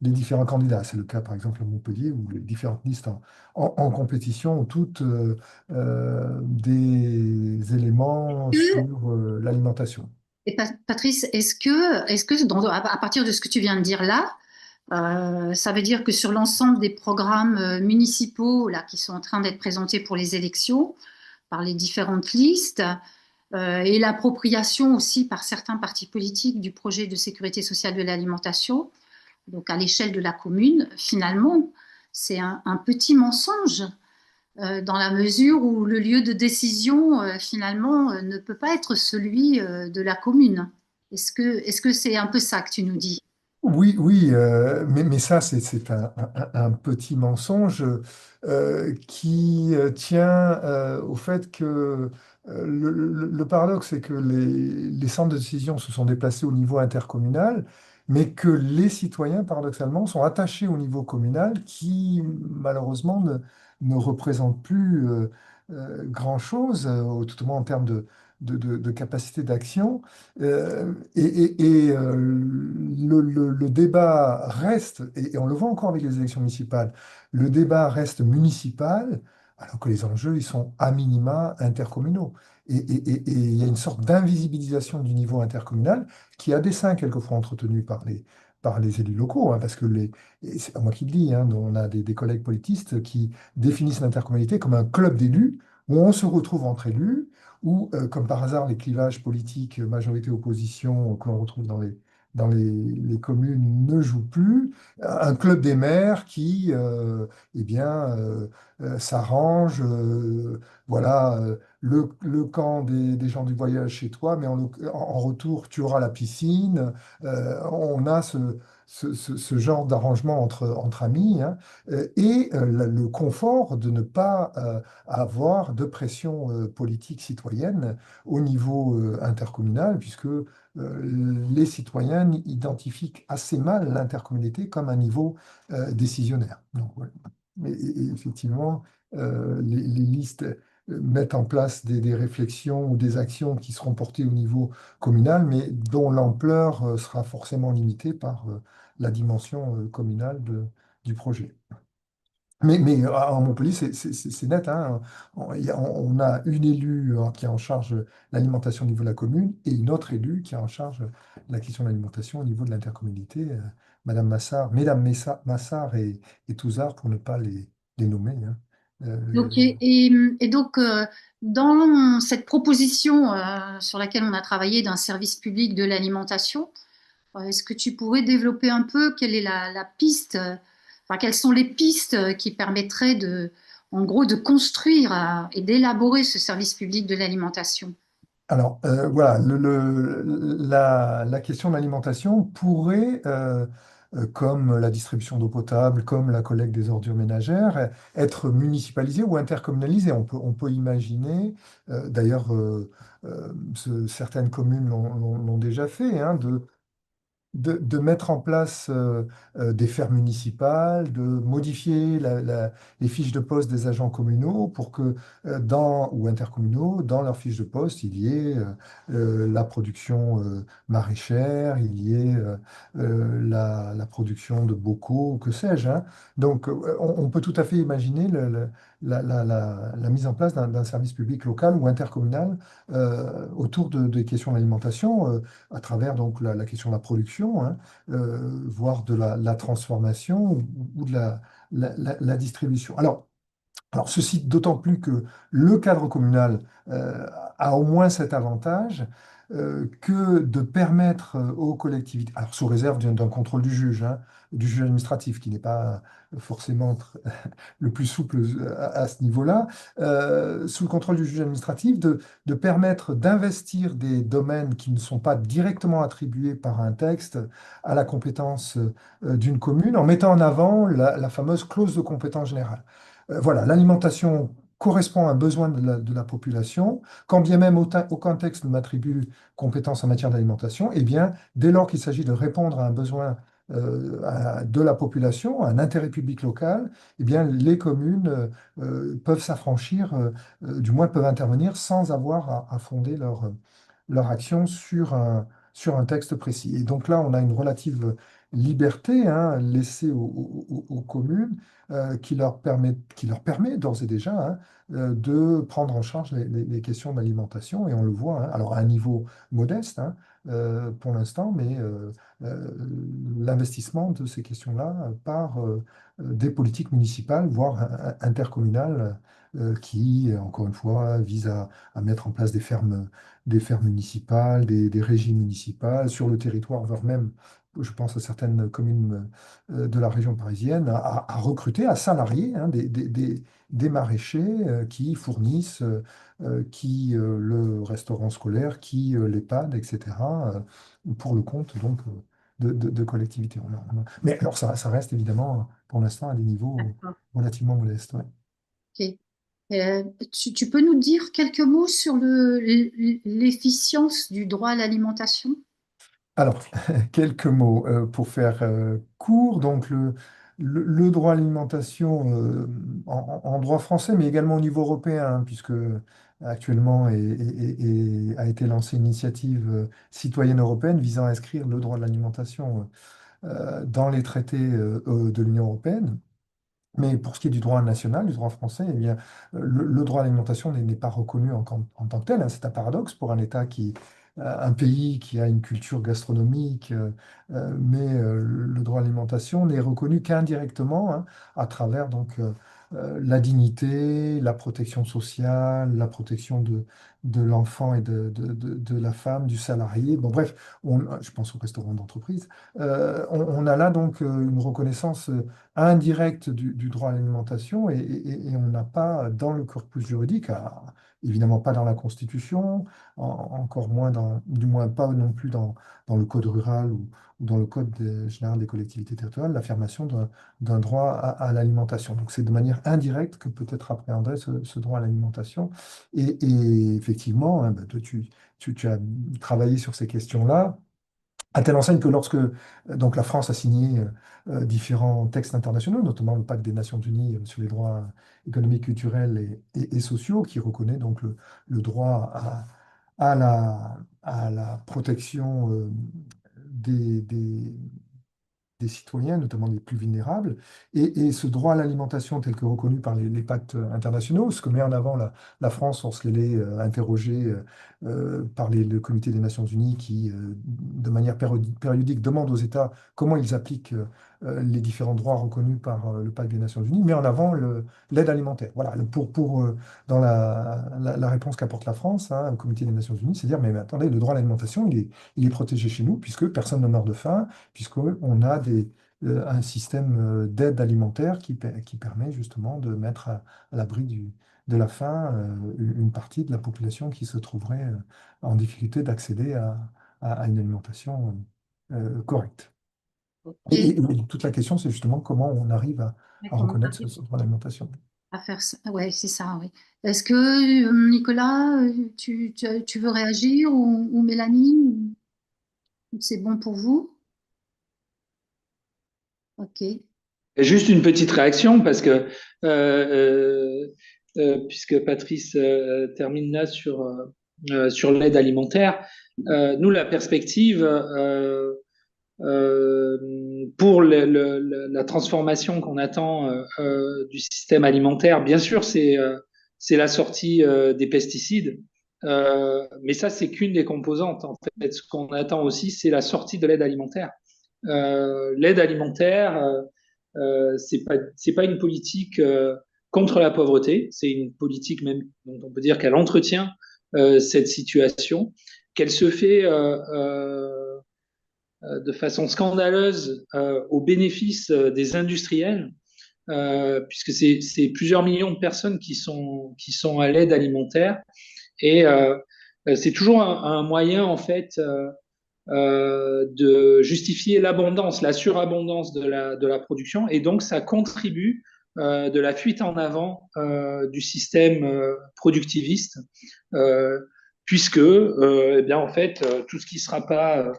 les différents candidats. C'est le cas, par exemple, à Montpellier, où les différentes listes en compétition ont toutes des éléments sur l'alimentation. Et Patrice, est-ce que à partir de ce que tu viens de dire là, ça veut dire que sur l'ensemble des programmes municipaux là, qui sont en train d'être présentés pour les élections, par les différentes listes, et l'appropriation aussi par certains partis politiques du projet de sécurité sociale de l'alimentation, donc à l'échelle de la commune, finalement, c'est un petit mensonge dans la mesure où le lieu de décision, finalement, ne peut pas être celui de la commune. Est-ce que c'est un peu ça que tu nous dis? Oui, oui, mais ça, c'est un petit mensonge qui tient au fait que le paradoxe, c'est que les centres de décision se sont déplacés au niveau intercommunal, mais que les citoyens, paradoxalement, sont attachés au niveau communal qui, malheureusement, ne représente plus grand-chose, tout au moins en termes de capacité d'action. Le débat reste, et on le voit encore avec les élections municipales, le débat reste municipal, alors que les enjeux, ils sont à minima intercommunaux. Et il y a une sorte d'invisibilisation du niveau intercommunal qui est à dessein quelquefois entretenu par les élus locaux, hein, parce que et c'est pas moi qui le dis, hein, on a des collègues politistes qui définissent l'intercommunalité comme un club d'élus où on se retrouve entre élus, où, comme par hasard, les clivages politiques majorité-opposition que l'on retrouve dans les communes ne jouent plus. Un club des maires qui eh bien, s'arrange, voilà, le camp des gens du voyage chez toi, mais en retour, tu auras la piscine. On a ce genre d'arrangement entre amis, hein, et le confort de ne pas avoir de pression politique citoyenne au niveau intercommunal, puisque les citoyens identifient assez mal l'intercommunalité comme un niveau décisionnaire. Donc, ouais. Et effectivement, les listes mettent en place des réflexions ou des actions qui seront portées au niveau communal, mais dont l'ampleur sera forcément limitée par la dimension communale du projet. Mais à Montpellier, c'est net, hein. On a une élue qui est en charge de l'alimentation au niveau de la commune et une autre élue qui est en charge de la question de l'alimentation au niveau de l'intercommunalité, Madame Massard, Mesdames Massard et Touzard, pour ne pas les nommer, hein. Ok, et donc, dans cette proposition sur laquelle on a travaillé d'un service public de l'alimentation, est-ce que tu pourrais développer un peu quelle est la piste, enfin, quelles sont les pistes qui permettraient en gros, de construire et d'élaborer ce service public de l'alimentation? Alors, voilà, la question de l'alimentation pourrait comme la distribution d'eau potable, comme la collecte des ordures ménagères, être municipalisées ou intercommunalisées. On peut imaginer, d'ailleurs, certaines communes l'ont déjà fait, hein, de mettre en place des fermes municipales, de modifier les fiches de poste des agents communaux pour que, ou intercommunaux, dans leurs fiches de poste, il y ait la production maraîchère, il y ait la production de bocaux, que sais-je, hein. Donc, on peut tout à fait imaginer la mise en place d'un service public local ou intercommunal autour des questions d'alimentation. À travers donc la question de la production, hein, voire de la transformation ou de la distribution. Alors, ceci d'autant plus que le cadre communal a au moins cet avantage que de permettre aux collectivités, alors sous réserve d'un contrôle hein, du juge administratif, qui n'est pas forcément le plus souple à ce niveau-là, sous le contrôle du juge administratif, de permettre d'investir des domaines qui ne sont pas directement attribués par un texte à la compétence d'une commune, en mettant en avant la fameuse clause de compétence générale. Voilà, l'alimentation correspond à un besoin de la population, quand bien même aucun texte ne m'attribue compétence en matière d'alimentation, eh bien, dès lors qu'il s'agit de répondre à un besoin de la population, à un intérêt public local, eh bien, les communes peuvent s'affranchir, du moins peuvent intervenir sans avoir à fonder leur action sur un texte précis. Et donc là, on a une relative liberté, hein, laissée aux communes qui leur permet d'ores et déjà, hein, de prendre en charge les questions d'alimentation. Et on le voit, hein, alors à un niveau modeste, hein, pour l'instant, mais euh, l'investissement de ces questions-là par des politiques municipales, voire intercommunales, qui, encore une fois, visent à mettre en place des fermes municipales, des régies municipales sur le territoire, voire même, je pense à certaines communes de la région parisienne, à recruter, à salarier, hein, des maraîchers qui fournissent le restaurant scolaire, l'EHPAD, etc., pour le compte donc de collectivités. Mais alors ça reste évidemment pour l'instant à des niveaux D'accord. relativement modestes. Ouais. Ok. Tu peux nous dire quelques mots sur l'efficience du droit à l'alimentation? Alors, quelques mots pour faire court. Donc, le droit à l'alimentation en droit français, mais également au niveau européen, hein, puisque actuellement a été lancée une initiative citoyenne européenne visant à inscrire le droit de l'alimentation dans les traités de l'Union européenne. Mais pour ce qui est du droit national, du droit français, eh bien, le droit à l'alimentation n'est pas reconnu en tant que tel, hein. C'est un paradoxe pour un pays qui a une culture gastronomique, mais le droit à l'alimentation n'est reconnu qu'indirectement, hein, à travers donc la dignité, la protection sociale, la protection de l'enfant et de la femme, du salarié. Bon, bref, je pense au restaurant d'entreprise. On a là donc une reconnaissance indirecte du droit à l'alimentation et on n'a pas dans le corpus juridique, évidemment pas dans la Constitution, encore moins du moins pas non plus dans le code rural ou dans le code général des collectivités territoriales, l'affirmation d'un droit à l'alimentation. Donc c'est de manière indirecte que peut être appréhendé ce droit à l'alimentation. Et effectivement, hein, bah, toi, tu as travaillé sur ces questions-là. À telle enseigne que lorsque donc la France a signé différents textes internationaux, notamment le Pacte des Nations Unies sur les droits économiques, culturels et sociaux, qui reconnaît donc le droit à la protection des citoyens, notamment les plus vulnérables, et ce droit à l'alimentation tel que reconnu par les pactes internationaux, ce que met en avant la France lorsqu'elle est interrogée par le Comité des Nations Unies qui, de manière périodique, demande aux États comment ils appliquent les différents droits reconnus par le pacte des Nations Unies, met en avant l'aide alimentaire. Voilà, dans la réponse qu'apporte la France, hein, au Comité des Nations Unies, c'est dire, mais attendez, le droit à l'alimentation, il est protégé chez nous, puisque personne ne meurt de faim, puisqu'on a un système d'aide alimentaire qui permet justement de mettre à l'abri de la faim une partie de la population qui se trouverait en difficulté d'accéder à une alimentation correcte. Ok. Et toute la question, c'est justement comment on arrive à Comment on reconnaître ce arrive droit à l'alimentation. à faire ça? Ouais, c'est ça, oui. Est-ce que Nicolas, tu veux réagir ou Mélanie, ou c'est bon pour vous? Ok. Juste une petite réaction parce que puisque Patrice termine là sur l'aide alimentaire, nous la perspective euh, pour la transformation qu'on attend du système alimentaire, bien sûr, c'est la sortie des pesticides, mais ça c'est qu'une des composantes. En fait, ce qu'on attend aussi, c'est la sortie de l'aide alimentaire. L'aide alimentaire, c'est pas une politique contre la pauvreté, c'est une politique même dont on peut dire qu'elle entretient cette situation, qu'elle se fait de façon scandaleuse au bénéfice des industriels, puisque c'est plusieurs millions de personnes qui sont à l'aide alimentaire, et c'est toujours un moyen en fait de justifier l'abondance, la surabondance de la production, et donc ça contribue de la fuite en avant du système productiviste, euh, puisque eh bien, en fait, tout ce qui ne sera pas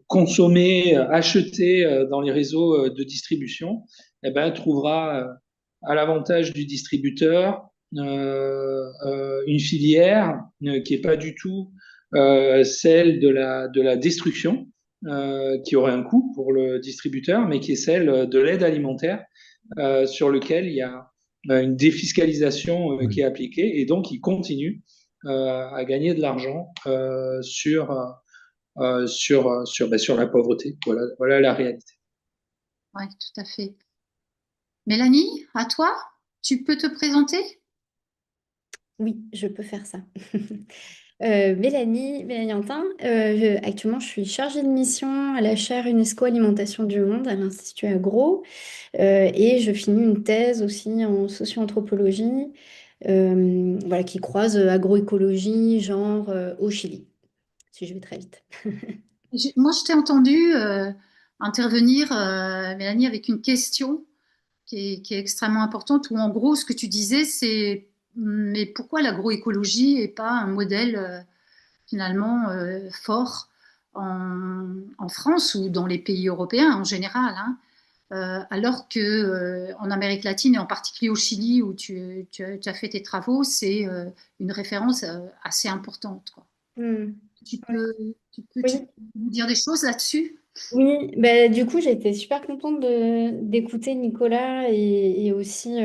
consommé, acheté dans les réseaux de distribution, eh ben, trouvera à l'avantage du distributeur une filière qui n'est pas du tout celle de la destruction, qui aurait un coût pour le distributeur, mais qui est celle de l'aide alimentaire, sur lequel il y a une défiscalisation qui est Oui. appliquée, et donc il continue à gagner de l'argent sur la pauvreté. Voilà la réalité. Oui, tout à fait. Mélanie, à toi, tu peux te présenter? Oui, je peux faire ça. Mélanie Antin, actuellement je suis chargée de mission à la chaire UNESCO Alimentation du Monde à l'Institut Agro, et je finis une thèse aussi en socio-anthropologie, voilà, qui croise agroécologie, genre, au Chili, si je vais très vite. Moi, je t'ai entendu intervenir, Mélanie, avec une question qui est extrêmement importante, où en gros, ce que tu disais, c'est mais pourquoi l'agroécologie n'est pas un modèle finalement fort en France ou dans les pays européens en général, hein, alors que en Amérique latine et en particulier au Chili où tu as fait tes travaux, c'est une référence assez importante, quoi. Hmm. Tu Ouais. peux, tu Oui. peux nous dire des choses là-dessus? Oui, bah, du coup, j'ai été super contente d'écouter Nicolas et aussi,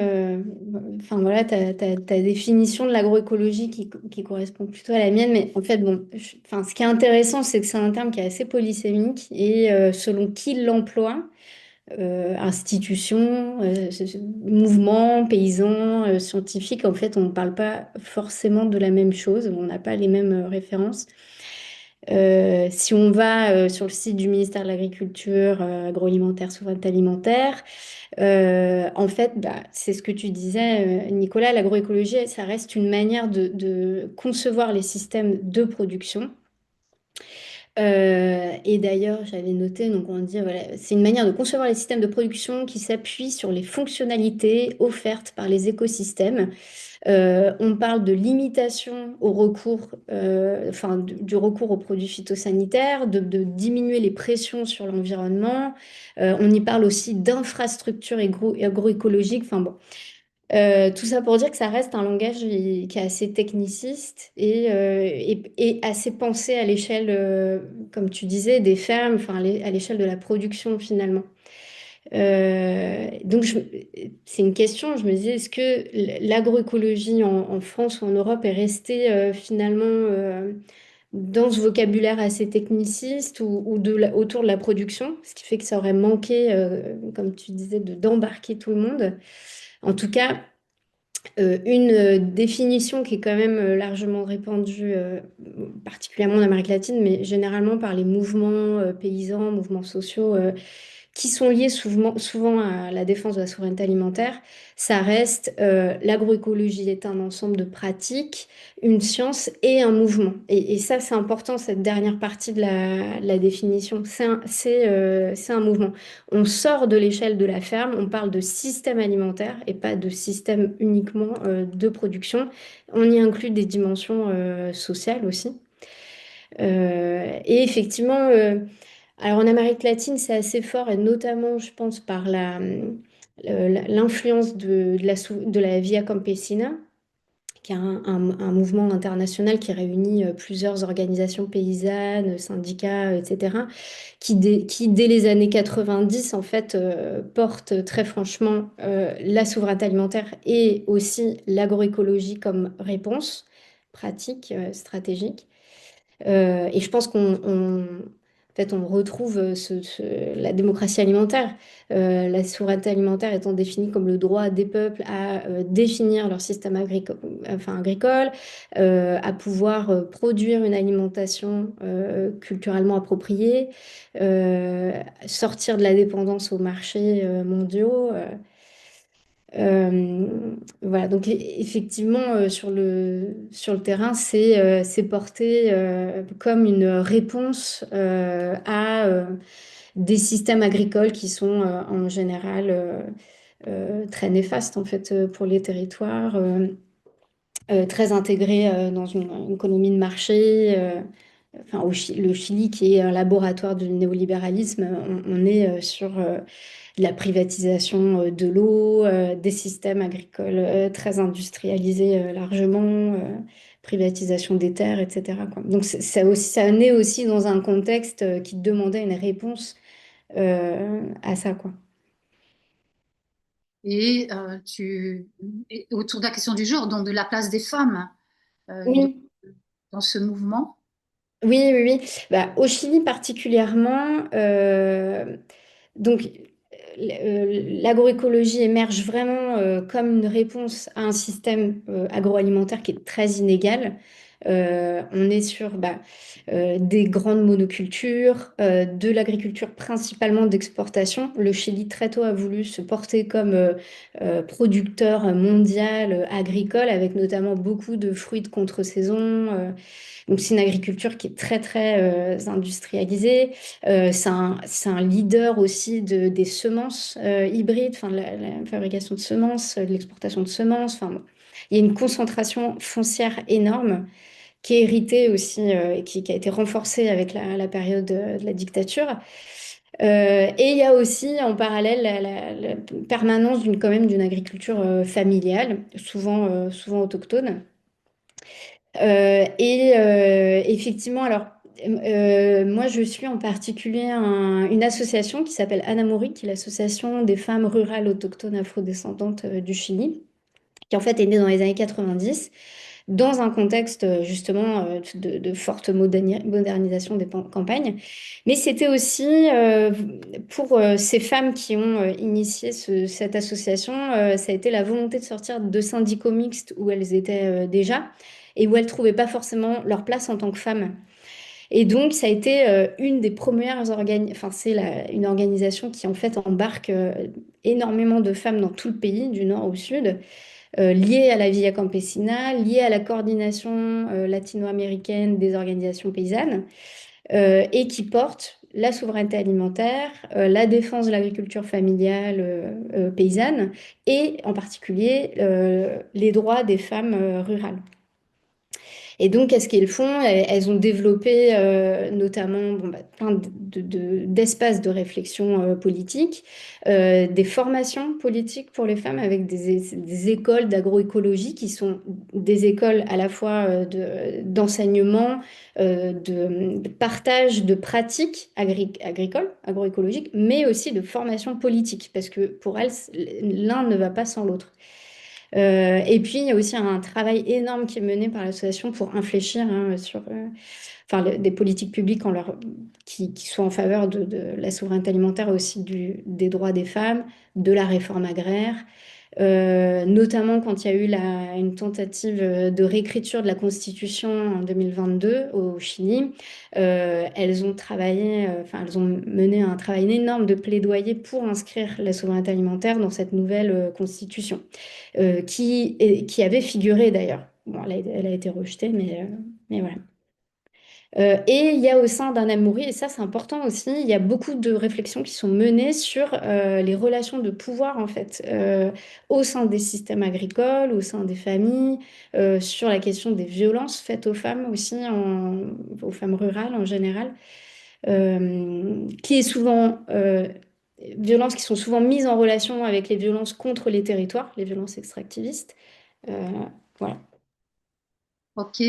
enfin voilà, ta définition de l'agroécologie qui correspond plutôt à la mienne. Mais en fait, bon, enfin, ce qui est intéressant, c'est que c'est un terme qui est assez polysémique et selon qui l'emploie, institution, mouvement, paysan, scientifique, en fait, on ne parle pas forcément de la même chose, on n'a pas les mêmes références. Si on va sur le site du ministère de l'Agriculture, agroalimentaire, souveraineté alimentaire, en fait, bah, c'est ce que tu disais, Nicolas, l'agroécologie, ça reste une manière de concevoir les systèmes de production. Et d'ailleurs, j'avais noté, donc on dit, voilà, c'est une manière de concevoir les systèmes de production qui s'appuie sur les fonctionnalités offertes par les écosystèmes. On parle de limitation au recours, enfin, du recours aux produits phytosanitaires, de diminuer les pressions sur l'environnement. On y parle aussi d'infrastructures agroécologiques. Enfin bon, tout ça pour dire que ça reste un langage qui est assez techniciste et assez pensé à l'échelle, comme tu disais, des fermes, enfin à l'échelle de la production finalement. Donc, c'est une question, je me disais, est-ce que l'agroécologie en France ou en Europe est restée finalement dans ce vocabulaire assez techniciste ou autour de la production, ce qui fait que ça aurait manqué, comme tu disais, d'embarquer tout le monde. En tout cas, une définition qui est quand même largement répandue, particulièrement en Amérique latine, mais généralement par les mouvements paysans, mouvements sociaux, qui sont liées souvent à la défense de la souveraineté alimentaire, ça reste l'agroécologie est un ensemble de pratiques, une science et un mouvement. Et ça, c'est important, cette dernière partie de la définition. C'est un mouvement. On sort de l'échelle de la ferme, on parle de système alimentaire et pas de système uniquement de production. On y inclut des dimensions sociales aussi. Et effectivement, alors en Amérique latine, c'est assez fort, et notamment, je pense, par l'influence de la Via Campesina, qui est un mouvement international qui réunit plusieurs organisations paysannes, syndicats, etc., qui, dès les années 90, en fait, porte très franchement la souveraineté alimentaire et aussi l'agroécologie comme réponse pratique, stratégique. Et je pense en fait, on retrouve la démocratie alimentaire, la souveraineté alimentaire étant définie comme le droit des peuples à définir leur système agricole, à pouvoir produire une alimentation culturellement appropriée, sortir de la dépendance aux marchés mondiaux. Voilà, donc effectivement, sur le terrain, c'est porté comme une réponse à des systèmes agricoles qui sont en général très néfastes en fait pour les territoires, très intégrés dans une économie de marché. Enfin, le Chili, qui est un laboratoire du néolibéralisme, on est sur la privatisation de l'eau, des systèmes agricoles très industrialisés largement, privatisation des terres, etc., quoi. Donc ça naît aussi dans un contexte qui demandait une réponse à ça, quoi. Et autour de la question du genre, donc de la place des femmes Oui. dans ce mouvement. Oui, oui, oui. Bah, au Chili particulièrement, donc l'agroécologie émerge vraiment comme une réponse à un système agroalimentaire qui est très inégal. On est sur des grandes monocultures, de l'agriculture principalement d'exportation. Le Chili très tôt a voulu se porter comme producteur mondial agricole, avec notamment beaucoup de fruits de contre-saison. Donc c'est une agriculture qui est très très industrialisée. C'est un leader aussi des semences hybrides, enfin de la fabrication de semences, de l'exportation de semences. Enfin, bon. Il y a une concentration foncière énorme qui est héritée aussi et qui a été renforcée avec la période de la dictature. Et il y a aussi en parallèle la permanence quand même d'une agriculture familiale, souvent autochtone. Et effectivement, alors, moi, je suis en particulier une association qui s'appelle Anamori, qui est l'association des femmes rurales autochtones afrodescendantes du Chili, qui en fait est née dans les années 90, dans un contexte justement de forte modernisation des campagnes. Mais c'était aussi pour ces femmes qui ont initié cette association, ça a été la volonté de sortir de syndicats mixtes où elles étaient déjà et où elles ne trouvaient pas forcément leur place en tant que femmes. Et donc, ça a été une des premières enfin, c'est une organisation qui en fait embarque énormément de femmes dans tout le pays, du nord au sud, liées à la Via Campesina, liées à la coordination latino-américaine des organisations paysannes, et qui portent la souveraineté alimentaire, la défense de l'agriculture familiale paysanne, et en particulier les droits des femmes rurales. Et donc, qu'est-ce qu'elles font? Elles ont développé notamment plein d'espaces de réflexion politique, des formations politiques pour les femmes avec des écoles d'agroécologie qui sont des écoles à la fois d'enseignement, de partage de pratiques agricoles, agroécologiques, mais aussi de formation politique, parce que pour elles, l'un ne va pas sans l'autre. Et puis, il y a aussi un travail énorme qui est mené par l'association pour infléchir sur enfin, des politiques publiques qui soient en faveur de la souveraineté alimentaire et aussi des droits des femmes, de la réforme agraire. notamment quand il y a eu une tentative de réécriture de la Constitution en 2022 au Chili. Elles ont travaillé, enfin, elles ont mené un travail énorme de plaidoyer pour inscrire la souveraineté alimentaire dans cette nouvelle Constitution, qui avait figuré d'ailleurs. Bon, elle a été rejetée, mais voilà. Et il y a au sein d'un Amouri, et ça c'est important aussi, il y a beaucoup de réflexions qui sont menées sur les relations de pouvoir en fait au sein des systèmes agricoles, au sein des familles, sur la question des violences faites aux femmes aussi, aux femmes rurales en général, qui est souvent violences qui sont souvent mises en relation avec les violences contre les territoires, les violences extractivistes. Euh, voilà. Ok.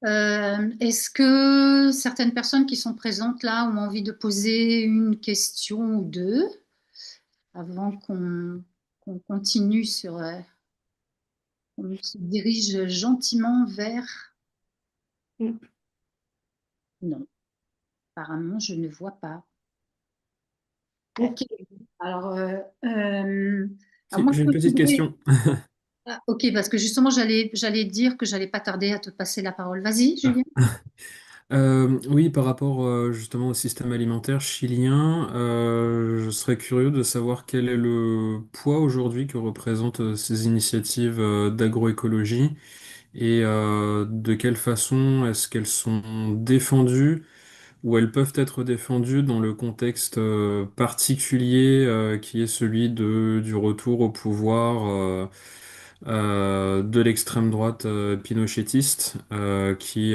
Est-ce que certaines personnes qui sont présentes là ont envie de poser une question ou deux avant qu'on continue on se dirige gentiment vers... Mm. Non, apparemment, je ne vois pas. Ouais. Ok. Alors, alors Si, moi, j'ai je une peux petite poser... question. Ah, ok, parce que justement, j'allais dire que j'allais pas tarder à te passer la parole. Vas-y, Ah. Julien. Oui, par rapport justement au système alimentaire chilien, je serais curieux de savoir quel est le poids aujourd'hui que représentent ces initiatives d'agroécologie et de quelle façon est-ce qu'elles sont défendues ou elles peuvent être défendues dans le contexte particulier qui est celui du retour au pouvoir de l'extrême droite pinochetiste qui,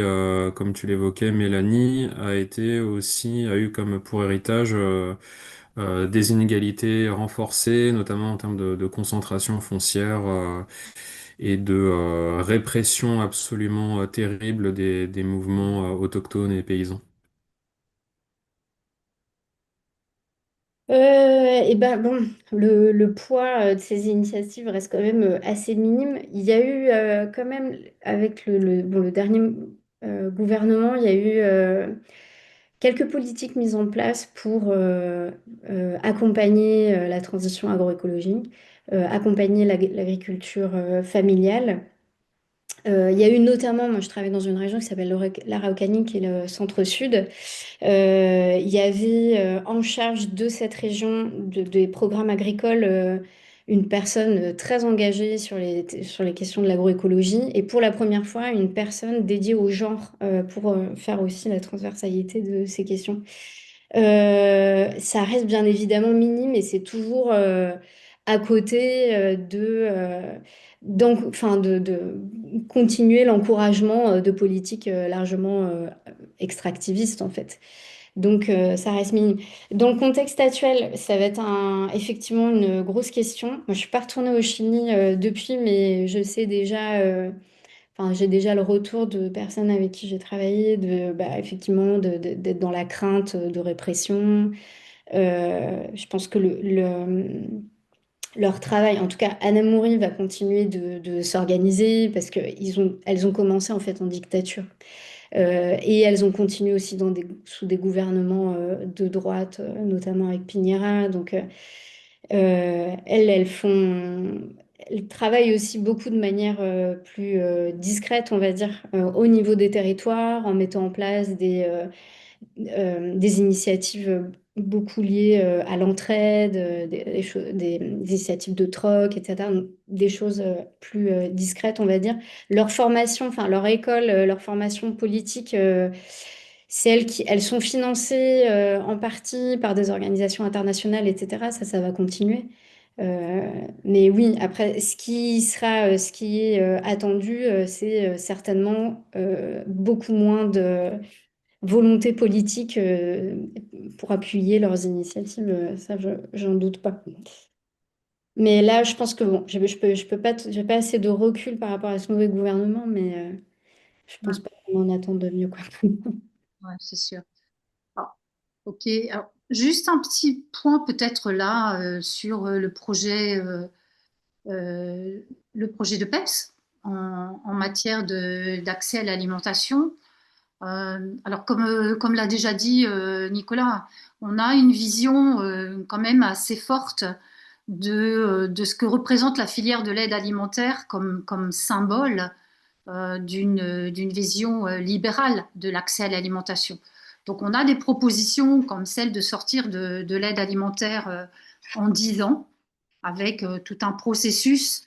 comme tu l'évoquais, Mélanie, a eu comme pour héritage des inégalités renforcées, notamment en termes de concentration foncière et de répression absolument terrible des mouvements autochtones et paysans. Et ben bon, le poids de ces initiatives reste quand même assez minime. Il y a eu quand même, avec bon, le dernier gouvernement, il y a eu quelques politiques mises en place pour accompagner la transition agroécologique, accompagner l'agriculture familiale. Il y a eu notamment, moi je travaille dans une région qui s'appelle l'Araucanie, qui est le centre-sud. Il y avait en charge de cette région, des programmes agricoles, une personne très engagée sur les questions de l'agroécologie et pour la première fois, une personne dédiée au genre pour faire aussi la transversalité de ces questions. Ça reste bien évidemment minime et c'est toujours à côté enfin de continuer l'encouragement de politiques largement extractivistes en fait. Donc, ça reste minime. Dans le contexte actuel, ça va être effectivement une grosse question. Moi, je ne suis pas retournée au Chili depuis, mais je sais déjà, enfin, j'ai déjà le retour de personnes avec qui j'ai travaillé, effectivement, d'être dans la crainte de répression. Je pense que leur travail, en tout cas, Anna Moury va continuer de s'organiser parce elles ont commencé en fait en dictature. Et elles ont continué aussi sous des gouvernements de droite, notamment avec Piñera. Donc, elles travaillent aussi beaucoup de manière plus discrète, on va dire, au niveau des territoires, en mettant en place des initiatives beaucoup liées à l'entraide, des initiatives de troc, etc. Donc, des choses plus discrètes, on va dire. Leur formation, enfin leur école, leur formation politique, elles sont financées en partie par des organisations internationales, etc. Ça va continuer. Mais oui, après, ce qui est attendu, c'est certainement beaucoup moins de volonté politique pour appuyer leurs initiatives, ça, j'en doute pas. Mais là, je pense que bon, je peux pas, j'ai pas assez de recul par rapport à ce nouveau gouvernement, mais je Ouais, pense pas qu'on en attende de mieux, quoi. ouais, c'est sûr. Ah, ok. Alors, juste un petit point peut-être là sur euh, le projet de PEPS en matière d'accès à l'alimentation. Alors, comme l'a déjà dit Nicolas, on a une vision quand même assez forte de ce que représente la filière de l'aide alimentaire comme symbole d'une vision libérale de l'accès à l'alimentation. Donc on a des propositions comme celle de sortir de l'aide alimentaire en 10 ans, avec tout un processus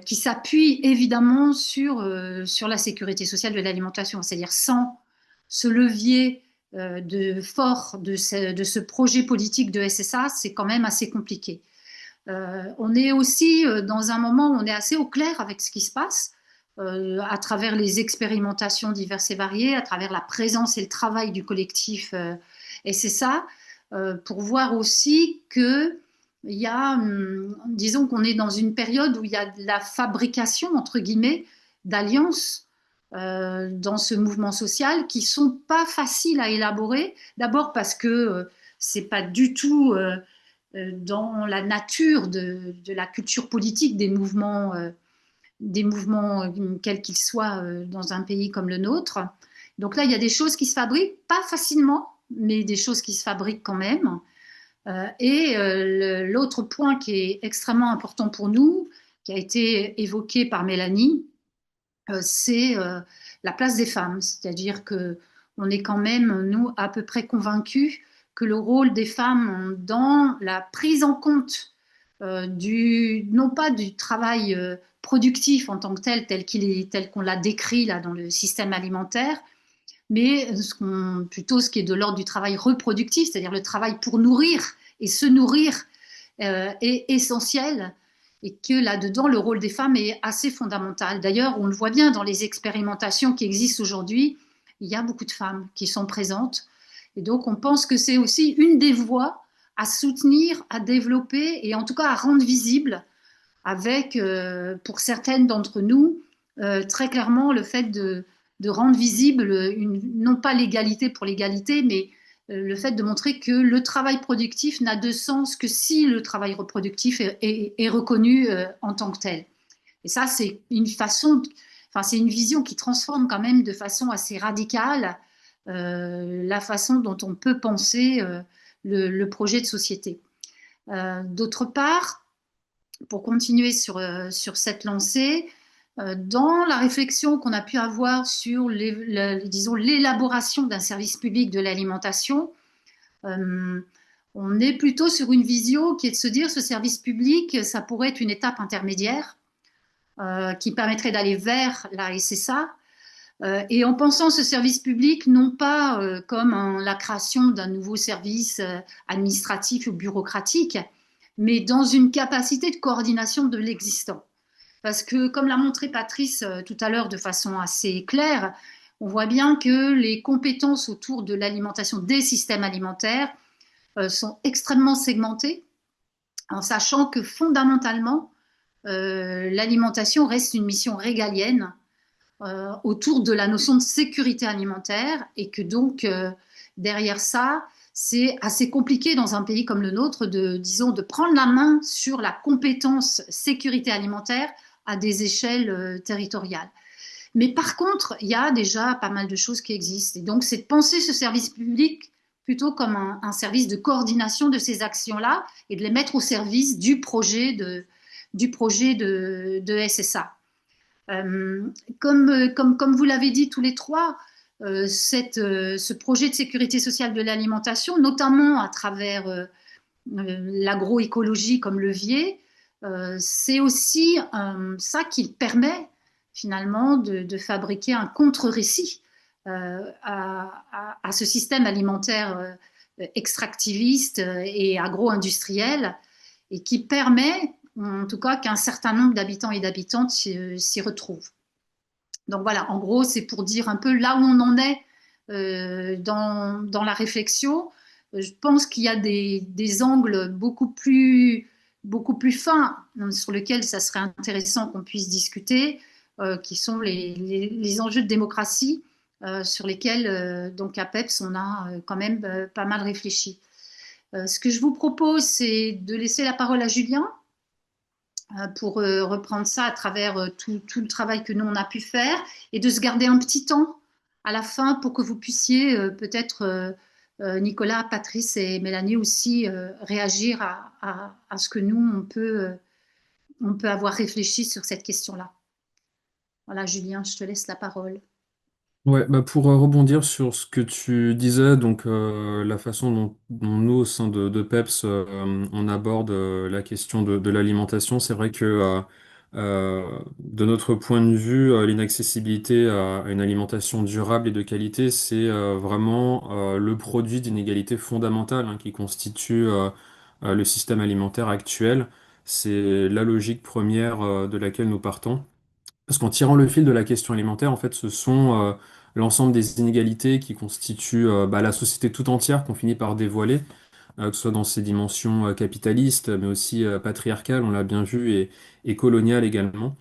qui s'appuie évidemment sur la sécurité sociale de l'alimentation, c'est-à-dire sans ce levier fort de ce projet politique de SSA, c'est quand même assez compliqué. On est aussi dans un moment où on est assez au clair avec ce qui se passe, à travers les expérimentations diverses et variées, à travers la présence et le travail du collectif SSA, pour voir aussi que il y a, disons qu'on est dans une période où il y a de la fabrication, entre guillemets, d'alliances dans ce mouvement social qui sont pas faciles à élaborer. D'abord parce que c'est pas du tout dans la nature de la culture politique des mouvements quels qu'ils soient dans un pays comme le nôtre. Donc là, il y a des choses qui se fabriquent, pas facilement, mais des choses qui se fabriquent quand même. L'autre point qui est extrêmement important pour nous, qui a été évoqué par Mélanie, c'est la place des femmes. C'est-à-dire qu'on est quand même, nous, à peu près convaincus que le rôle des femmes dans la prise en compte non pas du travail productif en tant que tel qu'on l'a décrit là, dans le système alimentaire, mais plutôt ce qui est de l'ordre du travail reproductif, c'est-à-dire le travail pour nourrir et se nourrir est essentiel, et que là-dedans, le rôle des femmes est assez fondamental. D'ailleurs, on le voit bien dans les expérimentations qui existent aujourd'hui, il y a beaucoup de femmes qui sont présentes, et donc on pense que c'est aussi une des voies à soutenir, à développer, et en tout cas à rendre visible, avec, pour certaines d'entre nous, très clairement le fait de rendre visible, non pas l'égalité pour l'égalité, mais le fait de montrer que le travail productif n'a de sens que si le travail reproductif est reconnu en tant que tel. Et ça, c'est une c'est une vision qui transforme quand même de façon assez radicale la façon dont on peut penser le projet de société. D'autre part, pour continuer sur cette lancée, dans la réflexion qu'on a pu avoir sur disons, l'élaboration d'un service public de l'alimentation, on est plutôt sur une vision qui est de se dire ce service public, ça pourrait être une étape intermédiaire qui permettrait d'aller vers la SSA, et en pensant ce service public non pas comme la création d'un nouveau service administratif ou bureaucratique, mais dans une capacité de coordination de l'existant. Parce que, comme l'a montré Patrice tout à l'heure de façon assez claire, on voit bien que les compétences autour de l'alimentation des systèmes alimentaires sont extrêmement segmentées, en sachant que fondamentalement, l'alimentation reste une mission régalienne autour de la notion de sécurité alimentaire, et que donc, derrière ça, c'est assez compliqué dans un pays comme le nôtre disons, de prendre la main sur la compétence sécurité alimentaire à des échelles territoriales. Mais par contre, il y a déjà pas mal de choses qui existent. Et donc, c'est de penser ce service public plutôt comme un service de coordination de ces actions-là et de les mettre au service du projet de SSA. Comme vous l'avez dit tous les trois, ce projet de sécurité sociale de l'alimentation, notamment à travers l'agroécologie comme levier, c'est aussi ça qui permet finalement de fabriquer un contre-récit à ce système alimentaire extractiviste et agro-industriel, et qui permet en tout cas qu'un certain nombre d'habitants et d'habitantes s'y retrouvent. Donc voilà, en gros, c'est pour dire un peu là où on en est dans la réflexion. Je pense qu'il y a des angles beaucoup plus fins sur lesquels ça serait intéressant qu'on puisse discuter, qui sont les enjeux de démocratie sur lesquels, donc à PEPS, on a quand même pas mal réfléchi. Ce que je vous propose, c'est de laisser la parole à Julien pour reprendre ça à travers tout le travail que nous, on a pu faire, et de se garder un petit temps à la fin pour que vous puissiez peut-être Nicolas, Patrice et Mélanie aussi réagir à ce que nous, on peut avoir réfléchi sur cette question-là. Voilà, Julien, je te laisse la parole. Ouais, bah pour rebondir sur ce que tu disais, donc la façon dont nous, au sein de PEPS, on aborde la question de l'alimentation, c'est vrai que de notre point de vue, l'inaccessibilité à une alimentation durable et de qualité, c'est vraiment le produit d'inégalités fondamentales hein, qui constituent le système alimentaire actuel. C'est la logique première de laquelle nous partons. Parce qu'en tirant le fil de la question alimentaire, en fait, ce sont l'ensemble des inégalités qui constituent la société tout entière qu'on finit par dévoiler, que ce soit dans ses dimensions capitalistes, mais aussi patriarcales, on l'a bien vu, et coloniales également.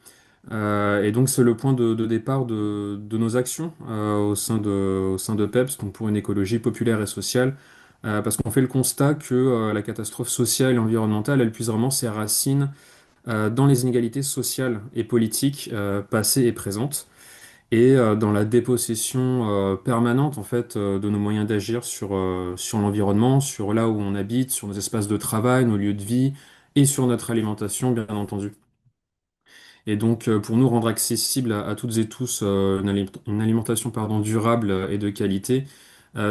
Et donc, c'est le point de départ de nos actions au sein de PEPS, donc pour une écologie populaire et sociale, parce qu'on fait le constat que la catastrophe sociale et environnementale, elle puise vraiment ses racines dans les inégalités sociales et politiques passées et présentes, et dans la dépossession permanente en fait de nos moyens d'agir sur l'environnement, sur là où on habite, sur nos espaces de travail, nos lieux de vie, et sur notre alimentation, bien entendu. Et donc, pour nous rendre accessible à toutes et tous une alimentation pardon, durable et de qualité,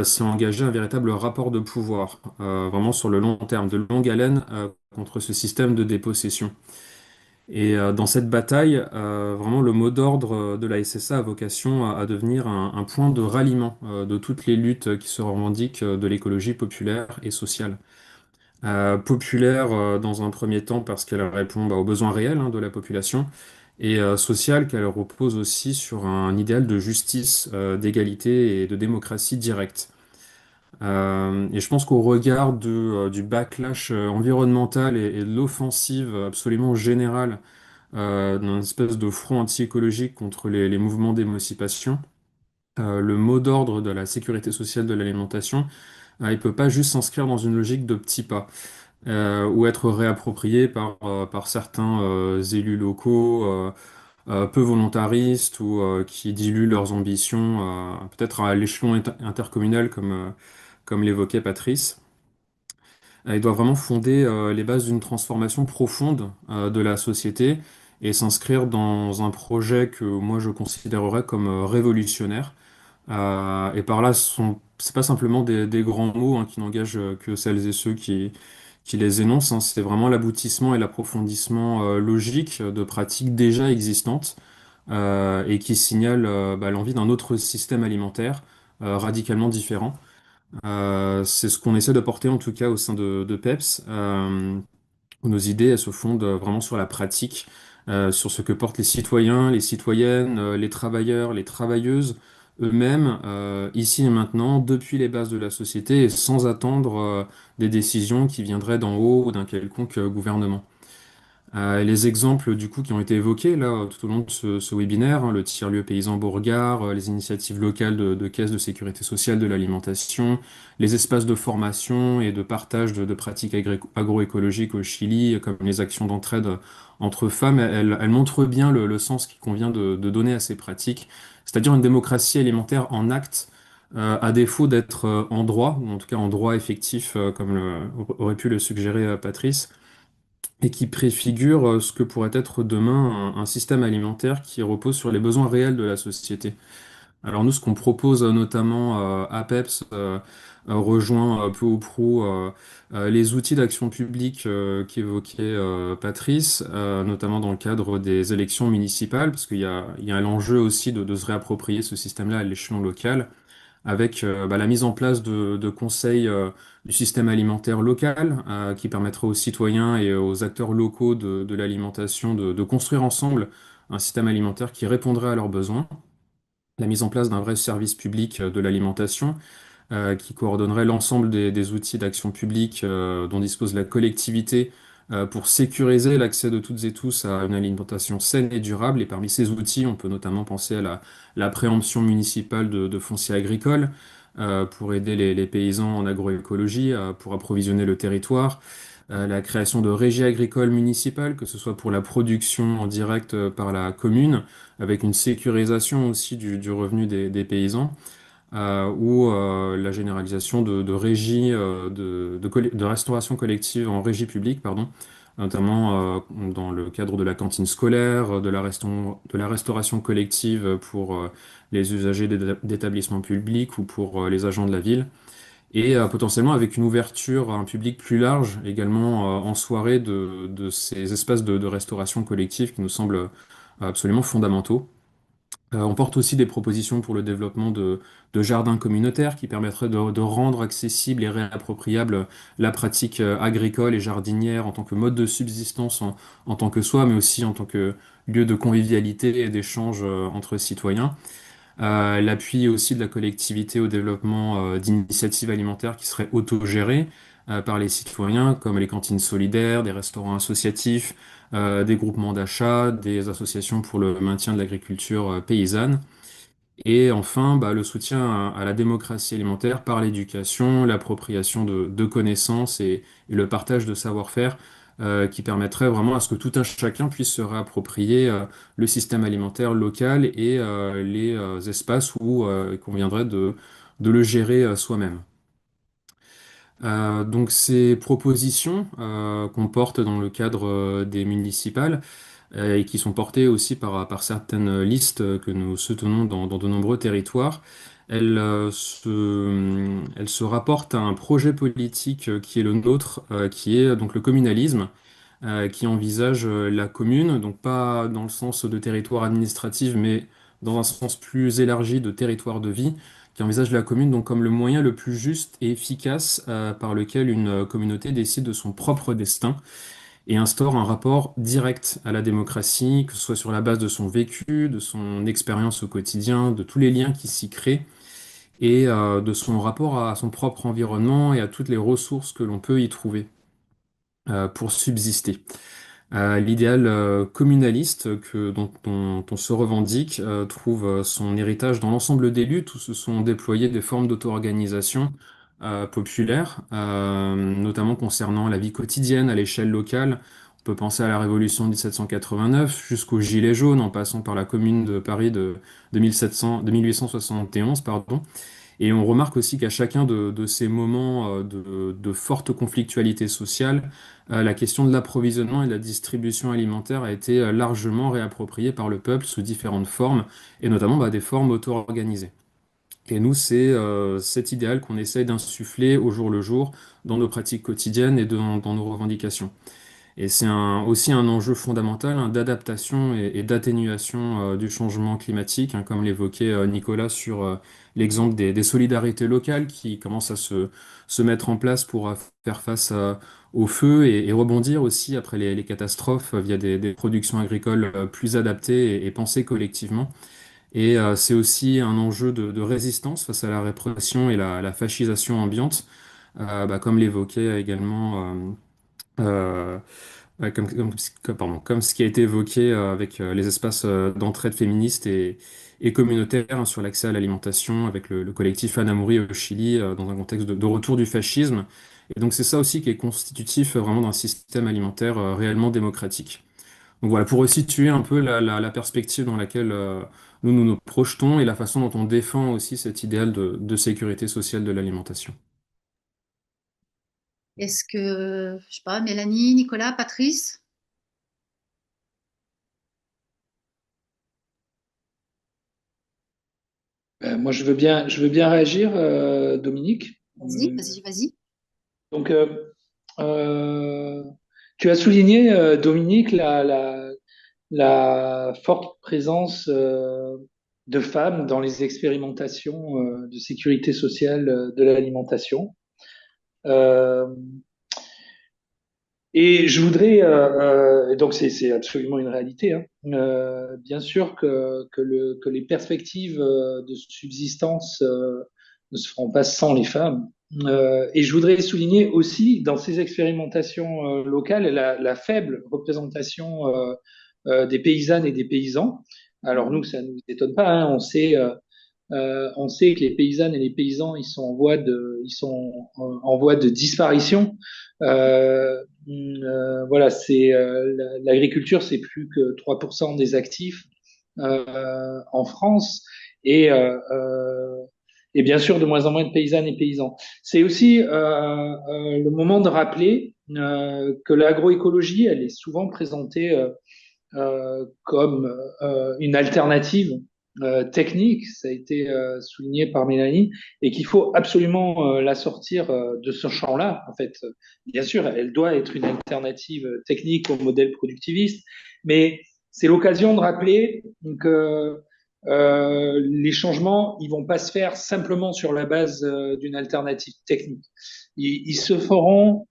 c'est engager un véritable rapport de pouvoir, vraiment sur le long terme, de longue haleine, contre ce système de dépossession. Et dans cette bataille, vraiment le mot d'ordre de la SSA a vocation à devenir un point de ralliement de toutes les luttes qui se revendiquent de l'écologie populaire et sociale. Populaire dans un premier temps parce qu'elle répond aux besoins réels hein, de la population, et sociale qu'elle repose aussi sur un idéal de justice, d'égalité et de démocratie directe. Et je pense qu'au regard du backlash environnemental et de l'offensive absolument générale d'une espèce de front anti-écologique contre les mouvements d'émancipation, le mot d'ordre de la sécurité sociale de l'alimentation, il peut pas juste s'inscrire dans une logique de petits pas, ou être réapproprié par certains élus locaux peu volontaristes ou qui diluent leurs ambitions, peut-être à l'échelon intercommunal comme l'évoquait Patrice. Il doit vraiment fonder les bases d'une transformation profonde de la société et s'inscrire dans un projet que moi je considérerais comme révolutionnaire. Et par là, c'est pas simplement des grands mots hein, qui n'engagent que celles et ceux qui les énoncent, hein. C'est vraiment l'aboutissement et l'approfondissement logique de pratiques déjà existantes et qui signalent l'envie d'un autre système alimentaire radicalement différent. C'est ce qu'on essaie de porter en tout cas au sein de PEPS, où nos idées elles se fondent vraiment sur la pratique, sur ce que portent les citoyens, les citoyennes, les travailleurs, les travailleuses eux-mêmes, ici et maintenant, depuis les bases de la société et sans attendre des décisions qui viendraient d'en haut ou d'un quelconque gouvernement. Les exemples du coup qui ont été évoqués là tout au long de ce webinaire, hein, le tiers-lieu paysan Beauregard, les initiatives locales de caisses de sécurité sociale de l'alimentation, les espaces de formation et de partage de pratiques agroécologiques au Chili, comme les actions d'entraide entre femmes, elles montrent bien le sens qu'il convient de donner à ces pratiques, c'est-à-dire une démocratie alimentaire en acte, à défaut d'être en droit, ou en tout cas en droit effectif, comme aurait pu le suggérer Patrice, et qui préfigure ce que pourrait être demain un système alimentaire qui repose sur les besoins réels de la société. Alors nous, ce qu'on propose notamment à PEPS rejoint peu ou prou les outils d'action publique qu'évoquait Patrice, notamment dans le cadre des élections municipales, parce il y a l'enjeu aussi de se réapproprier ce système-là à l'échelon local avec la mise en place de conseils du système alimentaire local qui permettra aux citoyens et aux acteurs locaux de l'alimentation de construire ensemble un système alimentaire qui répondrait à leurs besoins. La mise en place d'un vrai service public de l'alimentation qui coordonnerait l'ensemble des outils d'action publique dont dispose la collectivité pour sécuriser l'accès de toutes et tous à une alimentation saine et durable. Et parmi ces outils, on peut notamment penser à la préemption municipale de foncier agricole pour aider les paysans en agroécologie, pour approvisionner le territoire. La création de régies agricoles municipales, que ce soit pour la production en direct par la commune, avec une sécurisation aussi du revenu des paysans. ou la généralisation de régies de restauration collective en régie publique, pardon, notamment dans le cadre de la cantine scolaire, de la restauration collective pour les usagers d'établissements publics ou pour les agents de la ville, et potentiellement avec une ouverture à un public plus large également en soirée de ces espaces de restauration collective qui nous semblent absolument fondamentaux. On porte aussi des propositions pour le développement de jardins communautaires qui permettraient de rendre accessible et réappropriable la pratique agricole et jardinière en tant que mode de subsistance en tant que soi, mais aussi en tant que lieu de convivialité et d'échange entre citoyens. L'appui aussi de la collectivité au développement d'initiatives alimentaires qui seraient autogérées par les citoyens, comme les cantines solidaires, des restaurants associatifs, des groupements d'achat, des associations pour le maintien de l'agriculture paysanne. Et enfin, bah, le soutien à la démocratie alimentaire par l'éducation, l'appropriation de connaissances et le partage de savoir-faire qui permettrait vraiment à ce que tout un chacun puisse se réapproprier le système alimentaire local et les espaces où il conviendrait de le gérer soi-même. Donc ces propositions qu'on porte dans le cadre des municipales et qui sont portées aussi par certaines listes que nous soutenons dans de nombreux territoires, elles se rapportent à un projet politique qui est le nôtre, qui est donc le communalisme, qui envisage la commune, donc pas dans le sens de territoire administratif, mais dans un sens plus élargi de territoire de vie, qui envisage la commune donc comme le moyen le plus juste et efficace par lequel une communauté décide de son propre destin et instaure un rapport direct à la démocratie, que ce soit sur la base de son vécu, de son expérience au quotidien, de tous les liens qui s'y créent, et de son rapport à son propre environnement et à toutes les ressources que l'on peut y trouver pour subsister. L'idéal communaliste dont on se revendique trouve son héritage dans l'ensemble des luttes où se sont déployées des formes d'auto-organisation populaire, notamment concernant la vie quotidienne à l'échelle locale. On peut penser à la Révolution de 1789 jusqu'aux Gilets jaunes en passant par la Commune de Paris de 1871, pardon. Et on remarque aussi qu'à chacun de ces moments de forte conflictualité sociale, la question de l'approvisionnement et de la distribution alimentaire a été largement réappropriée par le peuple sous différentes formes, et notamment bah, des formes auto-organisées. Et nous, c'est cet idéal qu'on essaye d'insuffler au jour le jour dans nos pratiques quotidiennes et dans nos revendications. Et c'est aussi un enjeu fondamental hein, d'adaptation et d'atténuation du changement climatique, hein, comme l'évoquait Nicolas sur l'exemple des solidarités locales qui commencent à se mettre en place pour faire face au feu et rebondir aussi après les catastrophes via des productions agricoles plus adaptées et pensées collectivement. Et c'est aussi un enjeu de résistance face à la répression et la fascisation ambiante, bah, comme l'évoquait également ouais, pardon, comme ce qui a été évoqué avec les espaces d'entraide féministes et communautaires hein, sur l'accès à l'alimentation avec le collectif Anamuri au Chili dans un contexte de retour du fascisme. Et donc c'est ça aussi qui est constitutif vraiment d'un système alimentaire réellement démocratique. Donc voilà, pour resituer un peu la perspective dans laquelle nous projetons et la façon dont on défend aussi cet idéal de sécurité sociale de l'alimentation. Est-ce que, je sais pas, Mélanie, Nicolas, Patrice? Moi, je veux bien réagir, Dominique. Vas-y, vas-y, vas-y. Donc, euh, tu as souligné, Dominique, la forte présence de femmes dans les expérimentations de sécurité sociale de l'alimentation. Euh, et je voudrais, donc c'est absolument une réalité, hein. Bien sûr que les perspectives de subsistance ne se feront pas sans les femmes. Et je voudrais souligner aussi dans ces expérimentations locales la faible représentation des paysannes et des paysans. Alors nous, ça ne nous étonne pas, hein, on sait que les paysannes et les paysans, ils sont en voie de disparition. Voilà, l'agriculture, c'est plus que 3% des actifs en France et et bien sûr de moins en moins de paysannes et paysans. C'est aussi le moment de rappeler que l'agroécologie, elle est souvent présentée comme une alternative technique, ça a été souligné par Mélanie, et qu'il faut absolument la sortir de ce champ-là. En fait, bien sûr, elle doit être une alternative technique au modèle productiviste, mais c'est l'occasion de rappeler que les changements, ils vont pas se faire simplement sur la base d'une alternative technique. Ils se feront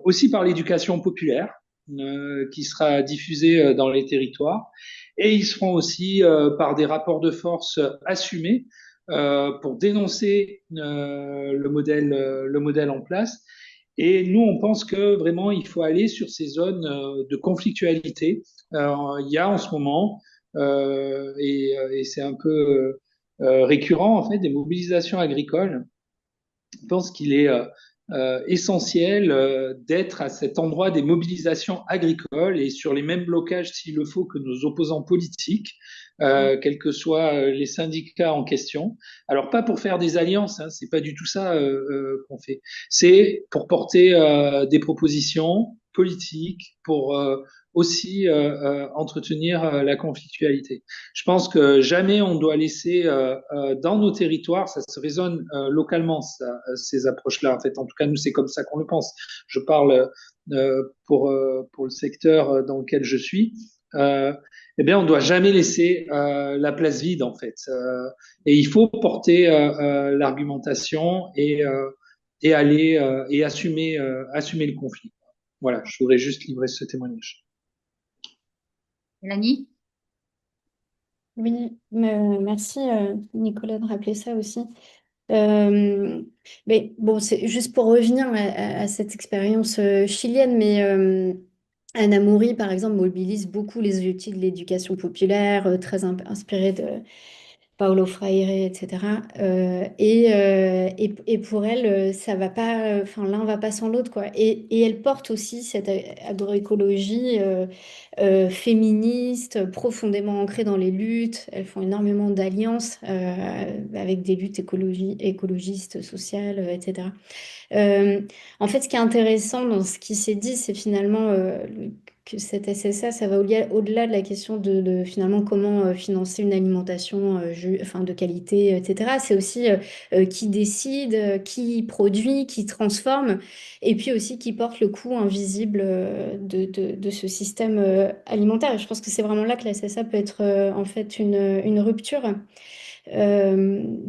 aussi par l'éducation populaire qui sera diffusée dans les territoires, et ils seront aussi par des rapports de force assumés pour dénoncer le modèle en place. Et nous, on pense que vraiment, il faut aller sur ces zones de conflictualité. Il y a en ce moment, et c'est un peu récurrent, en fait, des mobilisations agricoles. Je pense qu'il est essentiel d'être à cet endroit des mobilisations agricoles et sur les mêmes blocages, s'il le faut, que nos opposants politiques, quels que soient les syndicats en question. Alors pas pour faire des alliances, hein, c'est pas du tout ça qu'on fait. C'est pour porter des propositions politiques, pour aussi entretenir la conflictualité. Je pense que jamais on doit laisser dans nos territoires, ça se résonne localement, ces approches-là. En fait, en tout cas, nous, c'est comme ça qu'on le pense. Je parle pour le secteur dans lequel je suis. Eh bien, on ne doit jamais laisser la place vide, en fait. Et il faut porter l'argumentation et aller et assumer le conflit. Voilà, je voudrais juste livrer ce témoignage. Mélanie? Oui, merci Nicolas de rappeler ça aussi. Mais bon, c'est juste pour revenir à cette expérience chilienne, mais Anna Moury, par exemple, mobilise beaucoup les outils de l'éducation populaire, très inspirée de Paulo Freire, etc. Et pour elle, ça va pas, enfin, l'un va pas sans l'autre, quoi. Et elle porte aussi cette agroécologie féministe, profondément ancrée dans les luttes. Elles font énormément d'alliances avec des luttes écologistes, sociales, etc. En fait, ce qui est intéressant dans ce qui s'est dit, c'est finalement que cette SSA, ça va au-delà de la question de finalement comment financer une alimentation enfin, de qualité, etc. C'est aussi qui décide, qui produit, qui transforme, et puis aussi qui porte le coût invisible de ce système alimentaire. Et je pense que c'est vraiment là que la SSA peut être en fait une rupture.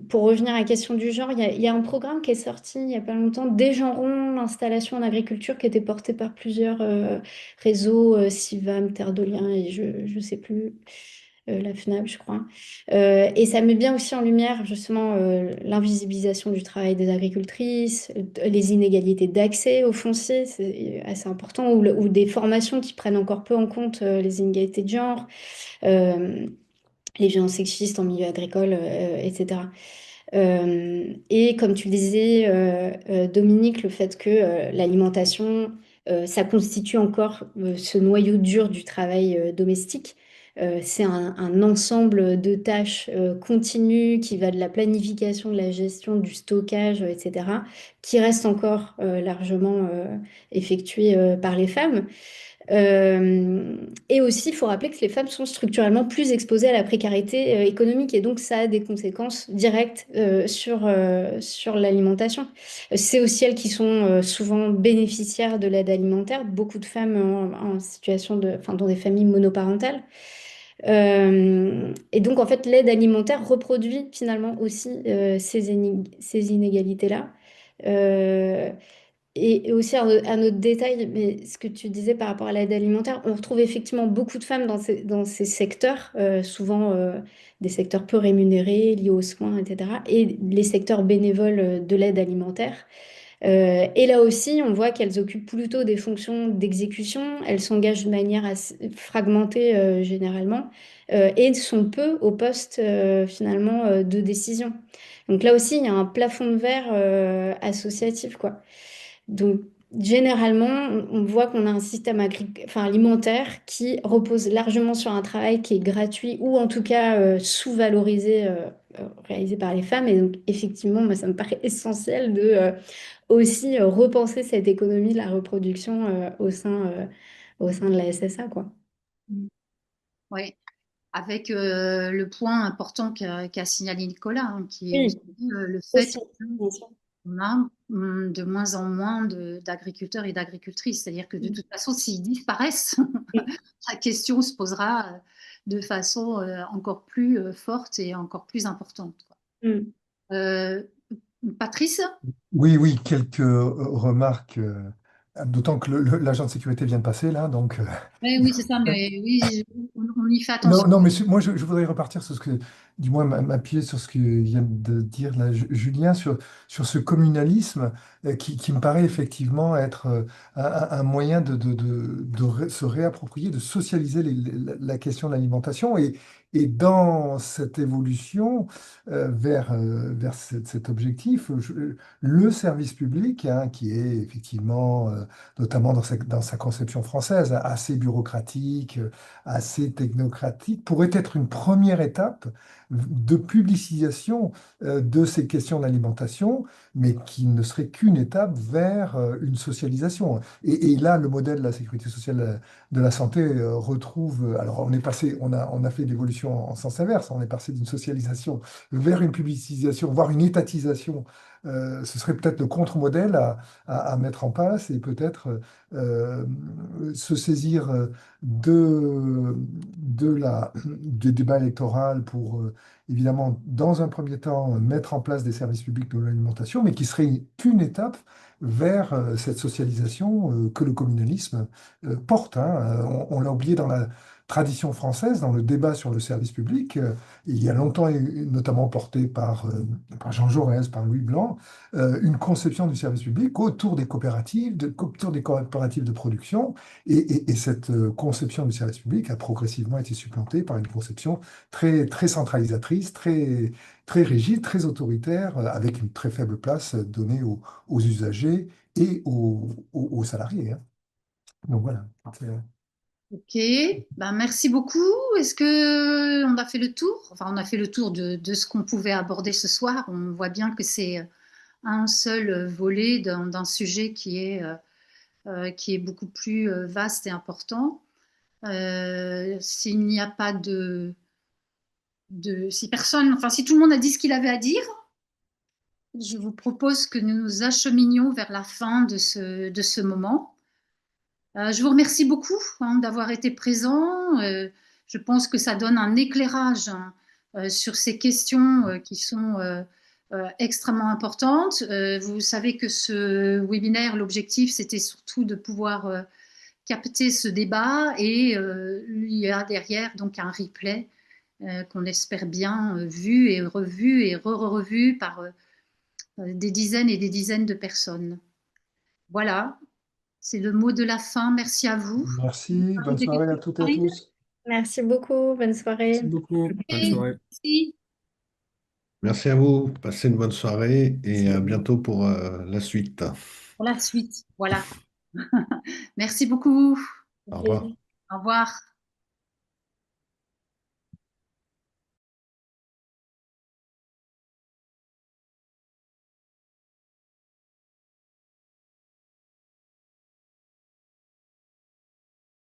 Pour revenir à la question du genre, il y a un programme qui est sorti il n'y a pas longtemps, Dégenrons l'installation en agriculture, qui était porté par plusieurs réseaux, Sivam, Terre de Liens et je ne sais plus, la FNAB, je crois. Et ça met bien aussi en lumière justement l'invisibilisation du travail des agricultrices, les inégalités d'accès au foncier, c'est assez important, ou des formations qui prennent encore peu en compte les inégalités de genre. Euh, les violences sexistes en milieu agricole, etc. Et comme tu le disais, Dominique, le fait que l'alimentation, ça constitue encore ce noyau dur du travail domestique. C'est un ensemble de tâches continues qui va de la planification, de la gestion, du stockage, etc., qui reste encore largement effectué par les femmes. Et aussi, il faut rappeler que les femmes sont structurellement plus exposées à la précarité économique et donc ça a des conséquences directes sur l'alimentation. C'est aussi elles qui sont souvent bénéficiaires de l'aide alimentaire, beaucoup de femmes en situation enfin, dans des familles monoparentales. Et donc, en fait, l'aide alimentaire reproduit finalement aussi ces inégalités-là. Euh, et aussi un autre détail, mais ce que tu disais par rapport à l'aide alimentaire, on retrouve effectivement beaucoup de femmes dans ces secteurs, souvent des secteurs peu rémunérés, liés aux soins, etc., et les secteurs bénévoles de l'aide alimentaire. Et là aussi, on voit qu'elles occupent plutôt des fonctions d'exécution, elles s'engagent de manière assez fragmentée généralement, et sont peu au poste finalement de décision. Donc là aussi, il y a un plafond de verre associatif, quoi. Donc, généralement, on voit qu'on a un système enfin, alimentaire qui repose largement sur un travail qui est gratuit ou en tout cas sous-valorisé réalisés par les femmes. Et donc, effectivement, moi, ça me paraît essentiel de aussi repenser cette économie de la reproduction au sein de la SSA, quoi. Oui, avec le point important qu'a signalé Nicolas, hein, qui est aussi Oui, le fait aussi, bien sûr. qu'on a de moins en moins d'agriculteurs et d'agricultrices. C'est-à-dire que de toute façon, s'ils disparaissent, la question se posera de façon encore plus forte et encore plus importante, quoi. Mm. Euh, Patrice? Oui, oui, quelques remarques, d'autant que l'agent de sécurité vient de passer là, donc Oui, oui, c'est ça, mais oui, on y fait attention. non, non, mais moi, je voudrais repartir sur ce que, du moins, m'appuyer sur ce que vient de dire là, Julien, sur ce communalisme qui me paraît effectivement être un moyen de se réapproprier, de socialiser la question de l'alimentation. Et dans cette évolution vers cet objectif, le service public, hein, qui est effectivement, notamment dans sa conception française, assez bureaucratique, assez technocratique, pourrait être une première étape de publicisation de ces questions d'alimentation, mais qui ne serait qu'une étape vers une socialisation. Et là, le modèle de la sécurité sociale de la santé retrouve. Alors, on a fait l'évolution en sens inverse. On est passé d'une socialisation vers une publicisation, voire une étatisation. Ce serait peut-être le contre-modèle à mettre en place et peut-être se saisir du débat électoral pour, évidemment, dans un premier temps, mettre en place des services publics de l'alimentation, mais qui serait qu'une étape vers cette socialisation que le communalisme porte, hein. On l'a oublié dans la tradition française, dans le débat sur le service public, il y a longtemps, et notamment porté par Jean Jaurès, par Louis Blanc, une conception du service public autour des coopératives de production, et cette conception du service public a progressivement été supplantée par une conception très, très centralisatrice, très, très rigide, très autoritaire, avec une très faible place donnée aux usagers et aux salariés, hein. Donc voilà. Ok, ben, merci beaucoup. Est-ce que on a fait le tour? Enfin, on a fait le tour de ce qu'on pouvait aborder ce soir. On voit bien que c'est un seul volet d'un sujet qui est beaucoup plus vaste et important. S'il n'y a pas si personne, enfin, si tout le monde a dit ce qu'il avait à dire, je vous propose que nous nous acheminions vers la fin de ce moment. Je vous remercie beaucoup, hein, d'avoir été présent. Je pense que ça donne un éclairage, hein, sur ces questions qui sont extrêmement importantes. Vous savez que ce webinaire, l'objectif, c'était surtout de pouvoir capter ce débat, et il y a derrière donc un replay qu'on espère bien vu et revu et re-revu par des dizaines et des dizaines de personnes. Voilà, c'est le mot de la fin. Merci à vous. Merci, bonne Ajouter quelque soirée à chose, toutes et à Marie? tous. Merci beaucoup. Bonne soirée. Merci beaucoup. Bonne Ok, soirée. merci. Merci à vous, passez une bonne soirée et à bientôt pour la suite. Pour la suite. Voilà. Merci beaucoup. Au revoir. Ok. Au revoir.